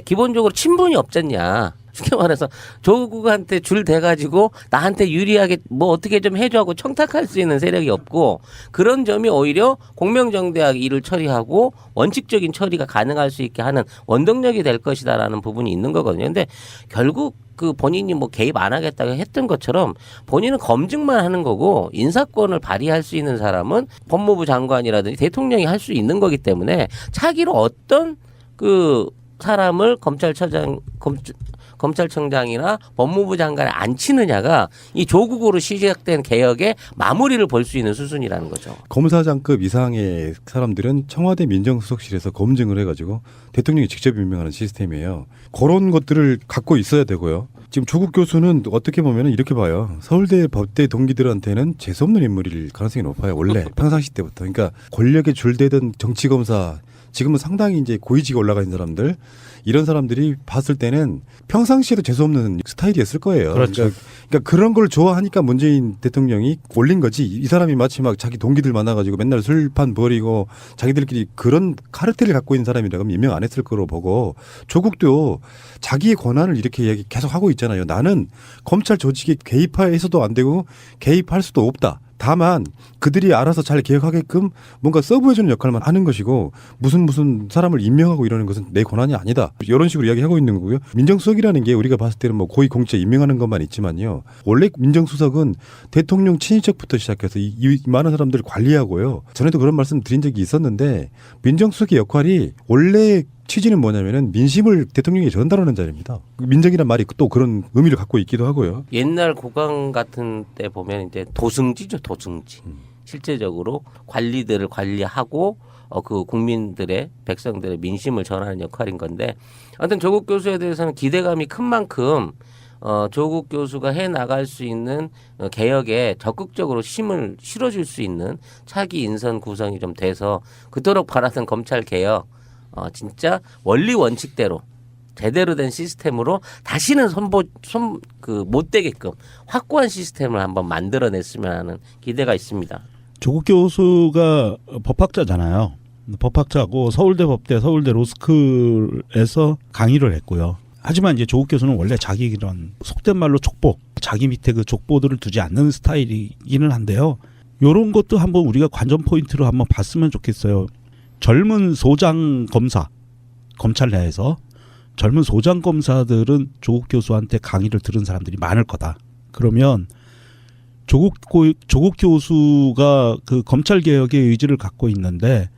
기본적으로 친분이 없잖냐. 쉽게 말해서 조국한테 줄 대가지고 나한테 유리하게 뭐 어떻게 좀 해줘하고 청탁할 수 있는 세력이 없고, 그런 점이 오히려 공명정대하게 일을 처리하고 원칙적인 처리가 가능할 수 있게 하는 원동력이 될 것이다라는 부분이 있는 거거든요. 근데 결국 그 본인이 뭐 개입 안 하겠다고 했던 것처럼 본인은 검증만 하는 거고, 인사권을 발휘할 수 있는 사람은 법무부 장관이라든지 대통령이 할 수 있는 거기 때문에 차기로 어떤 그 사람을 검찰청장이나 법무부 장관에 앉히느냐가 이 조국으로 시작된 개혁의 마무리를 볼 수 있는 수순이라는 거죠. 검사장급 이상의 사람들은 청와대 민정수석실에서 검증을 해가지고 대통령이 직접 임명하는 시스템이에요. 그런 것들을 갖고 있어야 되고요. 지금 조국 교수는 어떻게 보면 이렇게 봐요. 서울대 법대 동기들한테는 재수없는 인물일 가능성이 높아요. 원래 평상시 때부터. 그러니까 권력에 줄대던 정치검사, 지금은 상당히 이제 고위직에 올라가 있는 사람들, 이런 사람들이 봤을 때는 평상시에도 재수없는 스타일이었을 거예요. 그렇죠. 그러니까 그런 걸 좋아하니까 문재인 대통령이 올린 거지. 이 사람이 마치 막 자기 동기들 만나가지고 맨날 술판 벌이고 자기들끼리 그런 카르텔을 갖고 있는 사람이라면 임명 안 했을 거로 보고, 조국도 자기의 권한을 이렇게 계속 하고 있잖아요. 나는 검찰 조직에 개입해서도 안 되고 개입할 수도 없다. 다만 그들이 알아서 잘 개혁하게끔 뭔가 서브해주는 역할만 하는 것이고, 무슨 사람을 임명하고 이러는 것은 내 권한이 아니다. 이런 식으로 이야기하고 있는 거고요. 민정수석이라는 게 우리가 봤을 때는 뭐 고위 공직자 임명하는 것만 있지만요. 원래 민정수석은 대통령 친인척부터 시작해서 이 많은 사람들을 관리하고요. 전에도 그런 말씀 드린 적이 있었는데, 민정수석의 역할이 원래 취지는 뭐냐면은 민심을 대통령에게 전달하는 자리입니다. 민정이란 말이 또 그런 의미를 갖고 있기도 하고요. 옛날 국왕 같은 때 보면 이제 도승지죠, 도승지. 실제적으로 관리들을 관리하고 그 국민들의, 백성들의 민심을 전하는 역할인 건데, 아무튼 조국 교수에 대해서는 기대감이 큰 만큼 조국 교수가 해 나갈 수 있는 개혁에 적극적으로 힘을 실어줄 수 있는 차기 인선 구성이 좀 돼서 그토록 바라던 검찰 개혁, 진짜 원리 원칙대로 제대로 된 시스템으로 다시는 못 되게끔 확고한 시스템을 한번 만들어냈으면 하는 기대가 있습니다. 조국 교수가 법학자잖아요. 법학자고 서울대 법대, 서울대 로스쿨에서 강의를 했고요. 하지만 이제 조국 교수는 원래 자기 이런 속된 말로 족보, 자기 밑에 그 족보들을 두지 않는 스타일이기는 한데요. 이런 것도 한번 우리가 관전 포인트로 한번 봤으면 좋겠어요. 젊은 소장 검사, 검찰 내에서 젊은 소장 검사들은 조국 교수한테 강의를 들은 사람들이 많을 거다. 그러면 조국 교수가 그 검찰 개혁의 의지를 갖고 있는데,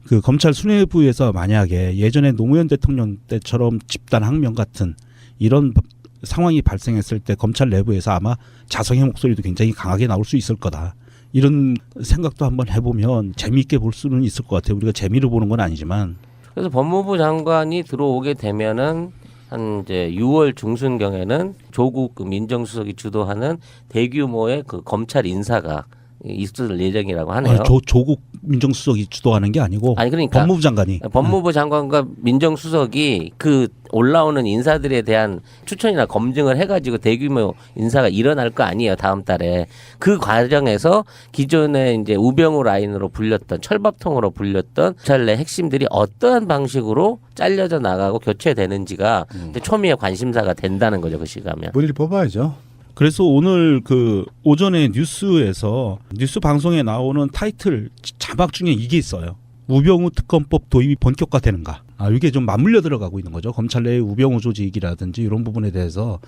그 검찰 수뇌부에서 만약에 예전에 노무현 대통령 때처럼 집단 항명 같은 이런 상황이 발생했을 때 검찰 내부에서 아마 자성의 목소리도 굉장히 강하게 나올 수 있을 거다. 이런 생각도 한번 해보면 재미있게 볼 수는 있을 것 같아요. 우리가 재미로 보는 건 아니지만. 그래서 법무부 장관이 들어오게 되면은 한 이제 6월 중순경에는 조국 민정수석이 주도하는 대규모의 그 검찰 인사가 있을 예정이라고 하네요. 조국 민정수석이 주도하는 게 아니고, 아니 그러니까 법무부 장관이. 법무부 장관과 민정수석이 그 올라오는 인사들에 대한 추천이나 검증을 해가지고 대규모 인사가 일어날 거 아니에요, 다음 달에. 그 과정에서 기존에 이제 우병우 라인으로 불렸던, 철밥통으로 불렸던 검찰 내 핵심들이 어떠한 방식으로 잘려져 나가고 교체되는지가 초미의 관심사가 된다는 거죠, 그 시가면. 머리를 뽑아야죠. 그래서 오늘 그 오전에 뉴스에서 뉴스 방송에 나오는 타이틀 자막 중에 이게 있어요. 우병우 특검법 도입이 본격화되는가. 이게 좀 맞물려 들어가고 있는 거죠. 검찰 내의 우병우 조직이라든지 이런 부분에 대해서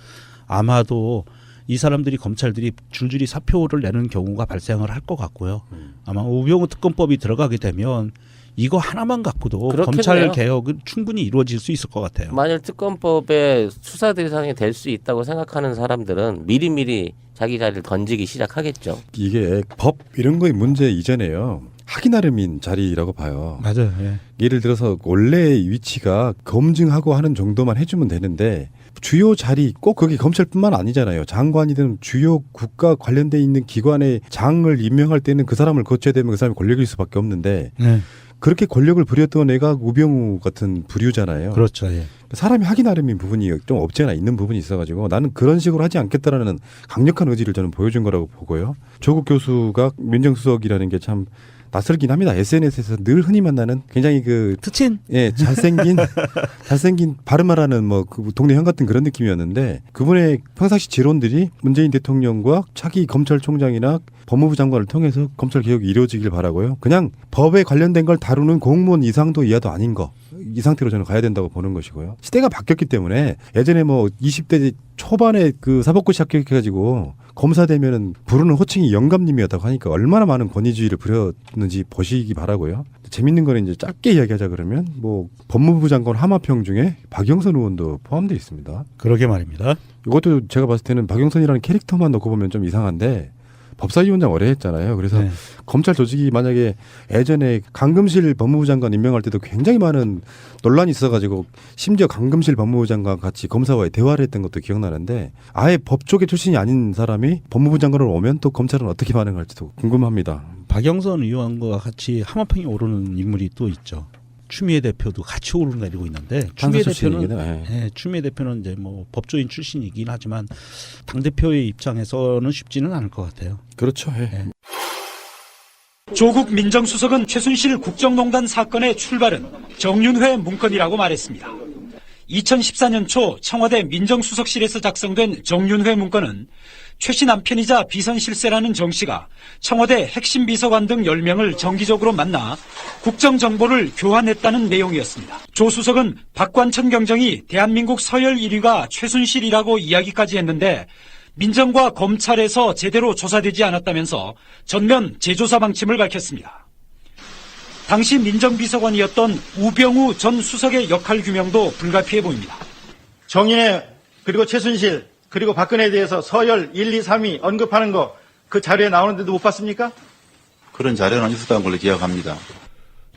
아마도 이 사람들이, 검찰들이 줄줄이 사표를 내는 경우가 발생을 할 것 같고요. 아마 우병우 특검법이 들어가게 되면 이거 하나만 갖고도 검찰 해요. 개혁은 충분히 이루어질 수 있을 것 같아요. 만약 특검법의 수사 대상이 될 수 있다고 생각하는 사람들은 미리미리 자기 자리를 던지기 시작하겠죠. 이게 법 이런 거의 문제 이전에요. 하기 나름인 자리라고 봐요. 맞아요. 예. 예를 들어서 원래 위치가 검증하고 하는 정도만 해주면 되는데, 주요 자리 꼭 그게 검찰뿐만 아니잖아요. 장관이든 주요 국가 관련돼 있는 기관의 장을 임명할 때는 그 사람을 거쳐야 되면 그 사람이 권력일 수밖에 없는데, 네. 그렇게 권력을 부렸던 애가 우병우 같은 부류잖아요. 그렇죠. 예. 사람이 하기 나름인 부분이 좀 없지 않아 있는 부분이 있어가지고 나는 그런 식으로 하지 않겠다라는 강력한 의지를 저는 보여준 거라고 보고요. 조국 교수가 민정수석이라는 게 참 낯설긴 합니다. SNS에서 늘 흔히 만나는 굉장히 그 특친, 예, 잘생긴 발음하라는 뭐 그 동네 형 같은 그런 느낌이었는데 그분의 평상시 지론들이 문재인 대통령과 차기 검찰총장이나 법무부 장관을 통해서 검찰 개혁이 이루어지길 바라고요. 그냥 법에 관련된 걸 다루는 공무원 이상도 이하도 아닌 거. 이 상태로 저는 가야 된다고 보는 것이고요. 시대가 바뀌었기 때문에 예전에 뭐 20대 초반에 그 사법고 시작해가지고 검사 되면은 부르는 호칭이 영감님이었다고 하니까 얼마나 많은 권위주의를 부렸는지 보시기 바라고요. 재밌는 거는 이제 짧게 이야기하자 그러면 뭐 법무부 장관 하마평 중에 박영선 의원도 포함되어 있습니다. 그러게 말입니다. 이것도 제가 봤을 때는 박영선이라는 캐릭터만 놓고 보면 좀 이상한데 법사위원장 오래 했잖아요. 그래서 네. 검찰 조직이 만약에 예전에 강금실 법무부 장관 임명할 때도 굉장히 많은 논란이 있어가지고 심지어 강금실 법무부 장관 같이 검사와의 대화를 했던 것도 기억나는데 아예 법 쪽의 출신이 아닌 사람이 법무부 장관으로 오면 또 검찰은 어떻게 반응할지도 궁금합니다. 박영선 의원과 같이 하마평에 오르는 인물이 또 있죠. 추미애 대표도 같이 오르내리고 있는데 추미애 대표는 이제 뭐 법조인 출신이긴 하지만 당 대표의 입장에서는 쉽지는 않을 것 같아요. 그렇죠. 네. 조국 민정수석은 최순실 국정농단 사건의 출발은 정윤회 문건이라고 말했습니다. 2014년 초 청와대 민정수석실에서 작성된 정윤회 문건은 최 씨 남편이자 비선실세라는 정 씨가 청와대 핵심 비서관 등 10명을 정기적으로 만나 국정정보를 교환했다는 내용이었습니다. 조 수석은 박관천 경정이 대한민국 서열 1위가 최순실이라고 이야기까지 했는데 민정과 검찰에서 제대로 조사되지 않았다면서 전면 재조사 방침을 밝혔습니다. 당시 민정비서관이었던 우병우 전 수석의 역할 규명도 불가피해 보입니다. 정인혜 그리고 최순실 그리고 박근혜에 대해서 서열 1, 2, 3위 언급하는 거 그 자료에 나오는데도 못 봤습니까? 그런 자료는 있었던 걸로 기억합니다.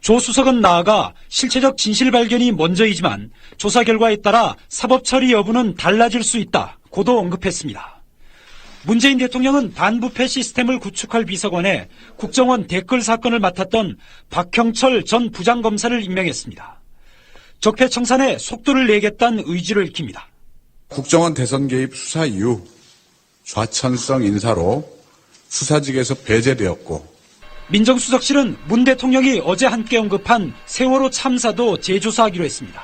조 수석은 나아가 실체적 진실 발견이 먼저이지만 조사 결과에 따라 사법 처리 여부는 달라질 수 있다 고도 언급했습니다. 문재인 대통령은 반부패 시스템을 구축할 비서관에 국정원 댓글 사건을 맡았던 박형철 전 부장검사를 임명했습니다. 적폐청산에 속도를 내겠다는 의지를 익힙니다. 국정원 대선 개입 수사 이후 좌천성 인사로 수사직에서 배제되었고 민정수석실은 문 대통령이 어제 함께 언급한 세월호 참사도 재조사하기로 했습니다.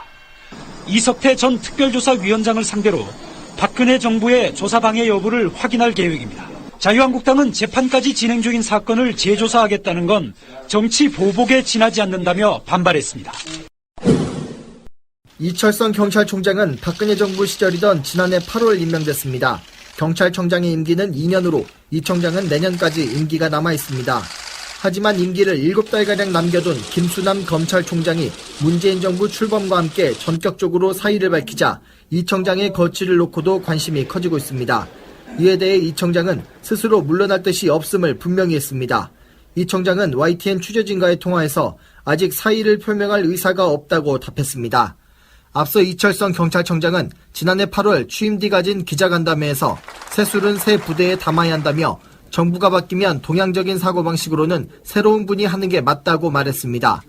이석태 전 특별조사위원장을 상대로 박근혜 정부의 조사 방해 여부를 확인할 계획입니다. 자유한국당은 재판까지 진행 중인 사건을 재조사하겠다는 건 정치 보복에 지나지 않는다며 반발했습니다. 이철성 경찰총장은 박근혜 정부 시절이던 지난해 8월 임명됐습니다. 경찰청장의 임기는 2년으로 이 청장은 내년까지 임기가 남아 있습니다. 하지만 임기를 7달가량 남겨둔 김수남 검찰총장이 문재인 정부 출범과 함께 전격적으로 사의를 밝히자 이 청장의 거취를 놓고도 관심이 커지고 있습니다. 이에 대해 이 청장은 스스로 물러날 뜻이 없음을 분명히 했습니다. 이 청장은 YTN 취재진과의 통화에서 아직 사의를 표명할 의사가 없다고 답했습니다. 앞서 이철성 경찰청장은 지난해 8월 취임 뒤 가진 기자간담회에서 새술은 새 부대에 담아야 한다며 정부가 바뀌면 동양적인 사고방식으로는 새로운 분이 하는 게 맞다고 말했습니다.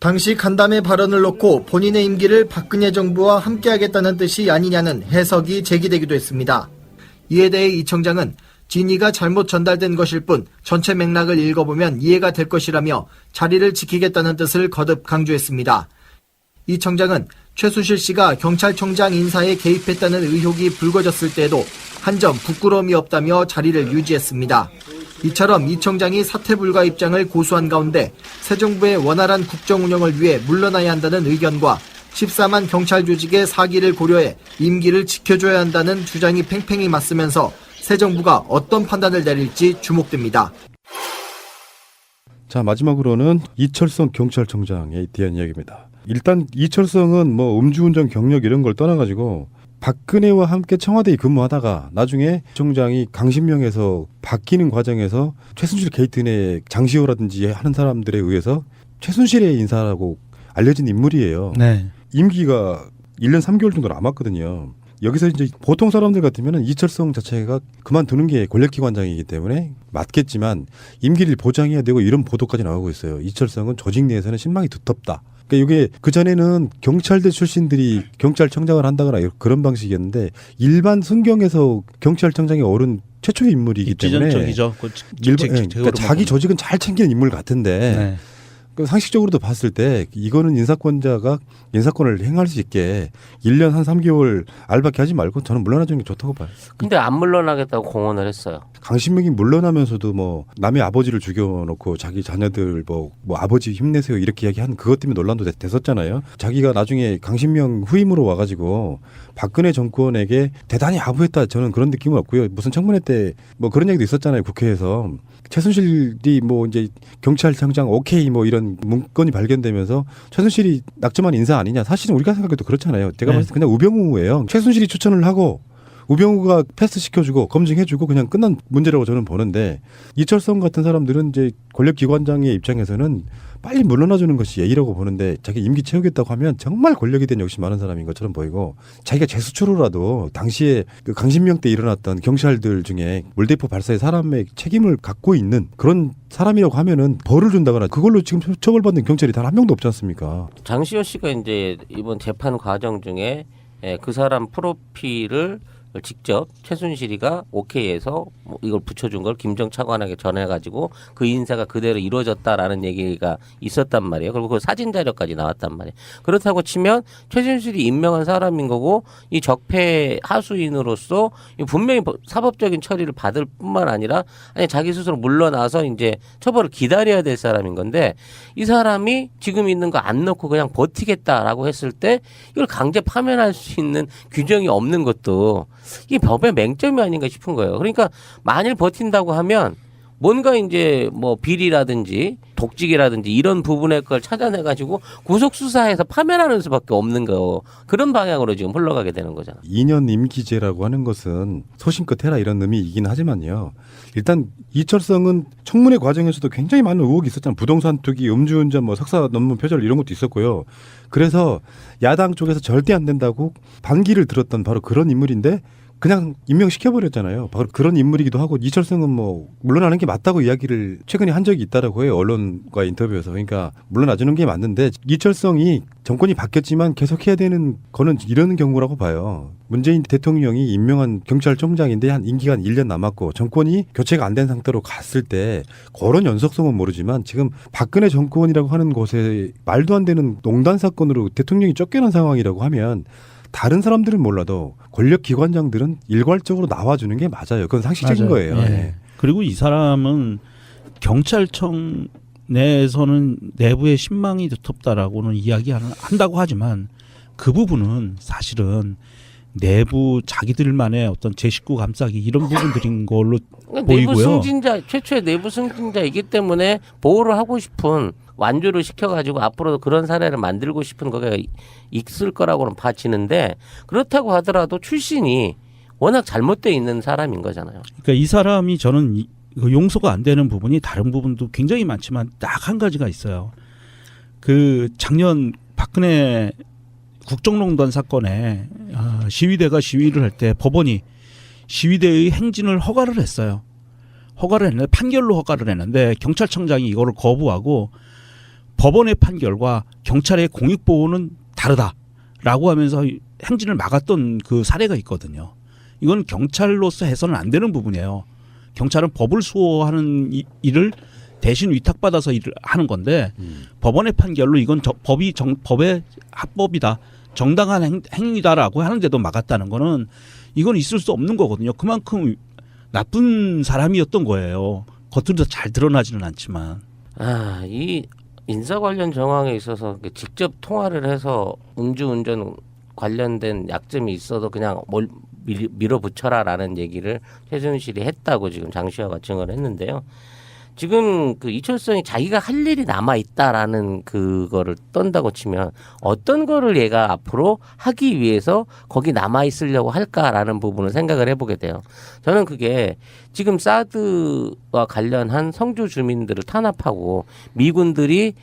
당시 간담회 발언을 놓고 본인의 임기를 박근혜 정부와 함께하겠다는 뜻이 아니냐는 해석이 제기되기도 했습니다. 이에 대해 이 청장은 진위가 잘못 전달된 것일 뿐 전체 맥락을 읽어보면 이해가 될 것이라며 자리를 지키겠다는 뜻을 거듭 강조했습니다. 이 청장은 최순실 씨가 경찰청장 인사에 개입했다는 의혹이 불거졌을 때에도 한 점 부끄러움이 없다며 자리를 유지했습니다. 이처럼 이 청장이 사퇴 불가 입장을 고수한 가운데 새 정부의 원활한 국정 운영을 위해 물러나야 한다는 의견과 14만 경찰 조직의 사기를 고려해 임기를 지켜줘야 한다는 주장이 팽팽히 맞서면서 새 정부가 어떤 판단을 내릴지 주목됩니다. 자, 마지막으로는 이철성 경찰청장에 대한 이야기입니다. 일단 이철성은 뭐 음주운전 경력 이런 걸 떠나가지고 박근혜와 함께 청와대에 근무하다가 나중에 청장이 강신명에서 바뀌는 과정에서 최순실 게이트 내 장시호라든지 하는 사람들에 의해서 최순실의 인사라고 알려진 인물이에요. 네. 임기가 1년 3개월 정도 남았거든요. 여기서 이제 보통 사람들 같으면은 이철성 자체가 그만두는 게 권력기관장이기 때문에 맞겠지만 임기를 보장해야 되고 이런 보도까지 나오고 있어요. 이철성은 조직 내에서는 신망이 두텁다. 그러니까 이게 그전에는 경찰대 출신들이 경찰청장을 한다거나 그런 방식이었는데 일반 순경에서 경찰청장에 오른 최초의 인물이기 때문에 지전적이죠. 그러니까 자기 조직은 잘 챙기는 인물 같은데 네. 상식적으로도 봤을 때 이거는 인사권자가 인사권을 행할 수 있게 1년 한 3개월 알바케 하지 말고 저는 물러나주는 게 좋다고 봐요. 근데 안 물러나겠다고 공언을 했어요. 강신명이 물러나면서도 뭐 남의 아버지를 죽여놓고 자기 자녀들 뭐 아버지 힘내세요 이렇게 이야기한 그것 때문에 논란도 됐었잖아요. 자기가 나중에 강신명 후임으로 와가지고 박근혜 정권에게 대단히 아부했다 저는 그런 느낌은 없고요. 무슨 청문회 때 뭐 그런 얘기도 있었잖아요. 국회에서 최순실이 뭐 이제 경찰청장 오케이 뭐 이런 문건이 발견되면서 최순실이 낙점한 인사 아니냐. 사실은 우리가 생각해도 그렇잖아요. 제가 봤을 때 그냥 우병우예요. 최순실이 추천을 하고 우병우가 패스 시켜주고 검증해주고 그냥 끝난 문제라고 저는 보는데 이철성 같은 사람들은 이제 권력기관장의 입장에서는 빨리 물러나주는 것이 예의라고 보는데 자기 임기 채우겠다고 하면 정말 권력이 된 역시 많은 사람인 것처럼 보이고 자기가 재수추로라도 당시에 그 강신명 때 일어났던 경찰들 중에 물대포 발사의 사람의 책임을 갖고 있는 그런 사람이라고 하면은 벌을 준다거나 그걸로 지금 처벌받는 경찰이 단 한 명도 없지 않습니까? 장시호 씨가 이제 이번 재판 과정 중에 그 사람 프로필을 직접 최순실이가 오케이해서 뭐 이걸 붙여준 걸 김정 차관에게 전해가지고 그 인사가 그대로 이루어졌다라는 얘기가 있었단 말이에요. 그리고 그 사진 자료까지 나왔단 말이에요. 그렇다고 치면 최순실이 임명한 사람인 거고 이 적폐 하수인으로서 분명히 사법적인 처리를 받을 뿐만 아니라 아니 자기 스스로 물러나서 이제 처벌을 기다려야 될 사람인 건데 이 사람이 지금 있는 거 안 넣고 그냥 버티겠다라고 했을 때 이걸 강제 파면할 수 있는 규정이 없는 것도 이 법의 맹점이 아닌가 싶은 거예요. 그러니까 만일 버틴다고 하면 뭔가 이제 뭐 비리라든지 독직이라든지 이런 부분의 걸 찾아내가지고 구속 수사해서 파면하는 수밖에 없는 거 그런 방향으로 지금 흘러가게 되는 거잖아. 2년 임기제라고 하는 것은 소신껏 해라 이런 의미이긴 하지만요. 일단 이철성은 청문회 과정에서도 굉장히 많은 의혹이 있었잖아요. 부동산 투기, 음주운전, 뭐 석사 논문 표절 이런 것도 있었고요. 그래서 야당 쪽에서 절대 안 된다고 반기를 들었던 바로 그런 인물인데 그냥 임명시켜버렸잖아요. 바로 그런 인물이기도 하고 이철성은 뭐 물러나는 게 맞다고 이야기를 최근에 한 적이 있다라고 해요. 언론과 인터뷰에서. 그러니까 물러나주는 게 맞는데 이철성이 정권이 바뀌었지만 계속해야 되는 거는 이런 경우라고 봐요. 문재인 대통령이 임명한 경찰청장인데 한 임기가 한 1년 남았고 정권이 교체가 안 된 상태로 갔을 때 그런 연속성은 모르지만 지금 박근혜 정권이라고 하는 곳에 말도 안 되는 농단 사건으로 대통령이 쫓겨난 상황이라고 하면 다른 사람들은 몰라도 권력기관장들은 일괄적으로 나와주는 게 맞아요. 그건 상식적인 맞아요. 거예요. 예. 네. 그리고 이 사람은 경찰청 내에서는 내부의 신망이 두텁다라고는 이야기한다고 하지만 그 부분은 사실은 내부 자기들만의 어떤 제 식구 감싸기 이런 부분들인 걸로 그러니까 보이고요. 내부 승진자 최초의 내부 승진자이기 때문에 보호를 하고 싶은 완주를 시켜가지고 앞으로도 그런 사례를 만들고 싶은 거가 있을 거라고는 봐지는데 그렇다고 하더라도 출신이 워낙 잘못되어 있는 사람인 거잖아요. 그러니까 이 사람이 저는 용서가 안 되는 부분이 다른 부분도 굉장히 많지만 딱 한 가지가 있어요. 그 작년 박근혜 국정농단 사건에 시위대가 시위를 할 때 법원이 시위대의 행진을 허가를 했어요. 허가를 했는데 판결로 허가를 했는데 경찰청장이 이거를 거부하고 법원의 판결과 경찰의 공익보호는 다르다라고 하면서 행진을 막았던 그 사례가 있거든요. 이건 경찰로서 해서는 안 되는 부분이에요. 경찰은 법을 수호하는 일을 대신 위탁받아서 일을 하는 건데 법원의 판결로 이건 법의 합법이다. 정당한 행위다라고 하는데도 막았다는 거는 이건 있을 수 없는 거거든요. 그만큼 나쁜 사람이었던 거예요. 겉으로 잘 드러나지는 않지만. 이 인사 관련 정황에 있어서 직접 통화를 해서 음주운전 관련된 약점이 있어도 그냥 밀어붙여라라는 얘기를 최순실이 했다고 지금 장시호가 증언을 했는데요. 지금 그 이철성이 자기가 할 일이 남아 있다라는 그거를 떤다고 치면 어떤 거를 얘가 앞으로 하기 위해서 거기 남아 있으려고 할까라는 부분을 생각을 해보게 돼요. 저는 그게 지금 사드와 관련한 성주 주민들을 탄압하고 미군들이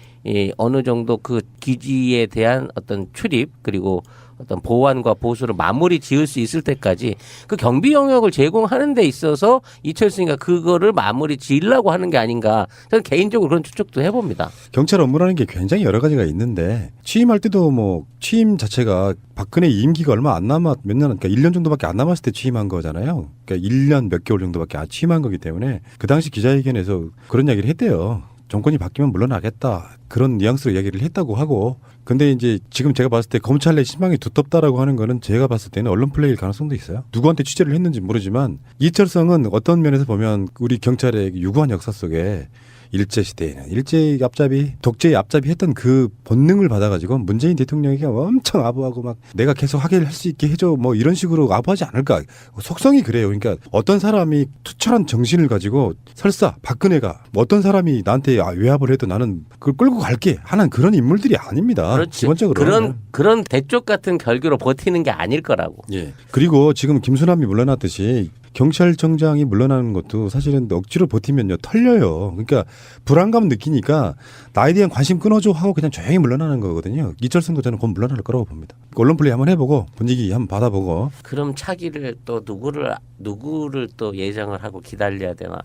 어느 정도 그 기지에 대한 어떤 출입 그리고 어떤 보완과 보수를 마무리 지을 수 있을 때까지 그 경비 영역을 제공하는 데 있어서 이철승이가 그거를 마무리 지으려고 하는 게 아닌가 저는 개인적으로 그런 추측도 해봅니다. 경찰 업무라는 게 굉장히 여러 가지가 있는데 취임할 때도 뭐 취임 자체가 박근혜 임기가 얼마 안 남았 몇 년, 그러니까 1년 정도밖에 안 남았을 때 취임한 거잖아요. 그러니까 1년 몇 개월 정도밖에 안 취임한 거기 때문에 그 당시 기자회견에서 그런 이야기를 했대요. 정권이 바뀌면 물러나겠다. 그런 뉘앙스로 이야기를 했다고 하고. 근데 이제 지금 제가 봤을 때 검찰 내 신망이 두텁다라고 하는 거는 제가 봤을 때는 언론 플레이일 가능성도 있어요. 누구한테 취재를 했는지 모르지만 이철성은 어떤 면에서 보면 우리 경찰의 유구한 역사 속에 일제시대에는 일제의 앞잡이, 독재의 앞잡이 했던 그 본능을 받아가지고 문재인 대통령에게 엄청 아부하고 막 내가 계속 하게 할 수 있게 해줘 뭐 이런 식으로 아부하지 않을까. 속성이 그래요. 그러니까 어떤 사람이 투철한 정신을 가지고 설사 박근혜가 어떤 사람이 나한테 외압을 해도 나는 그걸 끌고 갈게 하는 그런 인물들이 아닙니다. 그렇지. 기본적으로. 그런 대쪽 같은 결교로 버티는 게 아닐 거라고. 예. 그리고 지금 김수남이 물러났듯이 경찰청장이 물러나는 것도 사실은 억지로 버티면요 털려요. 그러니까 불안감 느끼니까 나에 대한 관심 끊어줘 하고 그냥 조용히 물러나는 거거든요. 이철성도 저는 곧 물러날 거라고 봅니다. 언론 플레이 한번 해보고 분위기 한번 받아보고. 그럼 차기를 또 누구를 또 예정을 하고 기다려야 되나?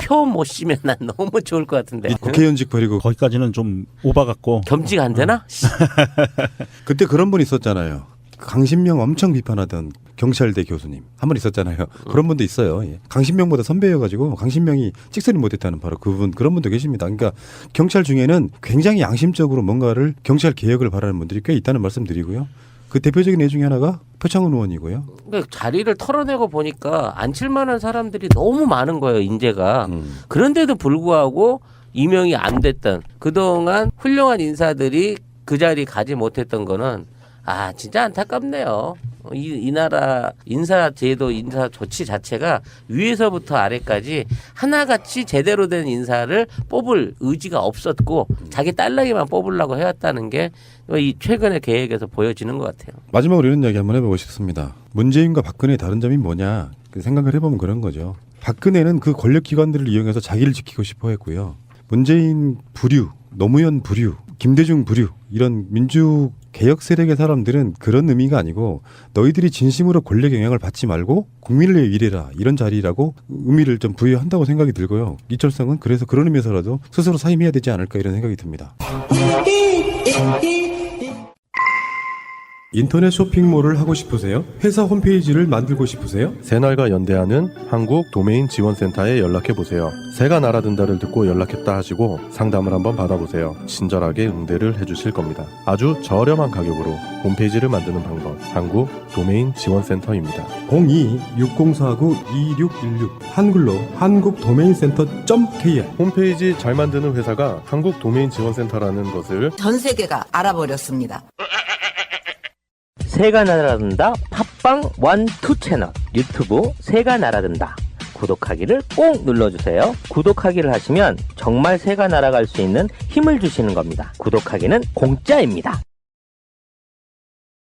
표 못 쓰면 난 너무 좋을 것 같은데. 국회의원직 버리고 거기까지는 좀 오바 같고 겸직 안 되나? 그때 그런 분 있었잖아요. 강신명 엄청 비판하던 경찰대 교수님 한 분 있었잖아요. 그런 분도 있어요. 예. 강신명보다 선배여가지고 강신명이 찍소리 못했다는 바로 그분 그런 분도 계십니다. 그러니까 경찰 중에는 굉장히 양심적으로 뭔가를 경찰 개혁을 바라는 분들이 꽤 있다는 말씀드리고요. 그 대표적인 애 중에 하나가 표창원 의원이고요. 그러니까 자리를 털어내고 보니까 앉힐 만한 사람들이 너무 많은 거예요. 인재가. 그런데도 불구하고 임명이 안 됐던 그동안 훌륭한 인사들이 그 자리 가지 못했던 거는 진짜 안타깝네요. 이 나라 인사제도, 인사 조치 자체가 위에서부터 아래까지 하나같이 제대로 된 인사를 뽑을 의지가 없었고 자기 딸내기만 뽑으려고 해왔다는 게 이 최근의 계획에서 보여지는 것 같아요. 마지막으로 이런 이야기 한번 해보고 싶습니다. 문재인과 박근혜의 다른 점이 뭐냐 생각을 해보면 그런 거죠. 박근혜는 그 권력기관들을 이용해서 자기를 지키고 싶어 했고요. 문재인 부류, 노무현 부류, 김대중 부류 이런 민주 개혁 세력의 사람들은 그런 의미가 아니고 너희들이 진심으로 권력 영향을 받지 말고 국민을 위해 일해라 이런 자리라고 의미를 좀 부여한다고 생각이 들고요. 이철성은 그래서 그런 의미에서라도 스스로 사임해야 되지 않을까 이런 생각이 듭니다. 인터넷 쇼핑몰을 하고 싶으세요? 회사 홈페이지를 만들고 싶으세요? 새날과 연대하는 한국 도메인 지원센터에 연락해보세요. 새가 날아든다를 듣고 연락했다 하시고 상담을 한번 받아보세요. 친절하게 응대를 해주실 겁니다. 아주 저렴한 가격으로 홈페이지를 만드는 방법, 한국 도메인 지원센터입니다. 02-6049-2616 한글로 한국도메인센터.kr 홈페이지 잘 만드는 회사가 한국 도메인 지원센터라는 것을 전 세계가 알아버렸습니다. 새가 날아든다 팟빵 1, 2 채널 유튜브 새가 날아든다 구독하기를 꼭 눌러주세요. 구독하기를 하시면 정말 새가 날아갈 수 있는 힘을 주시는 겁니다. 구독하기는 공짜입니다.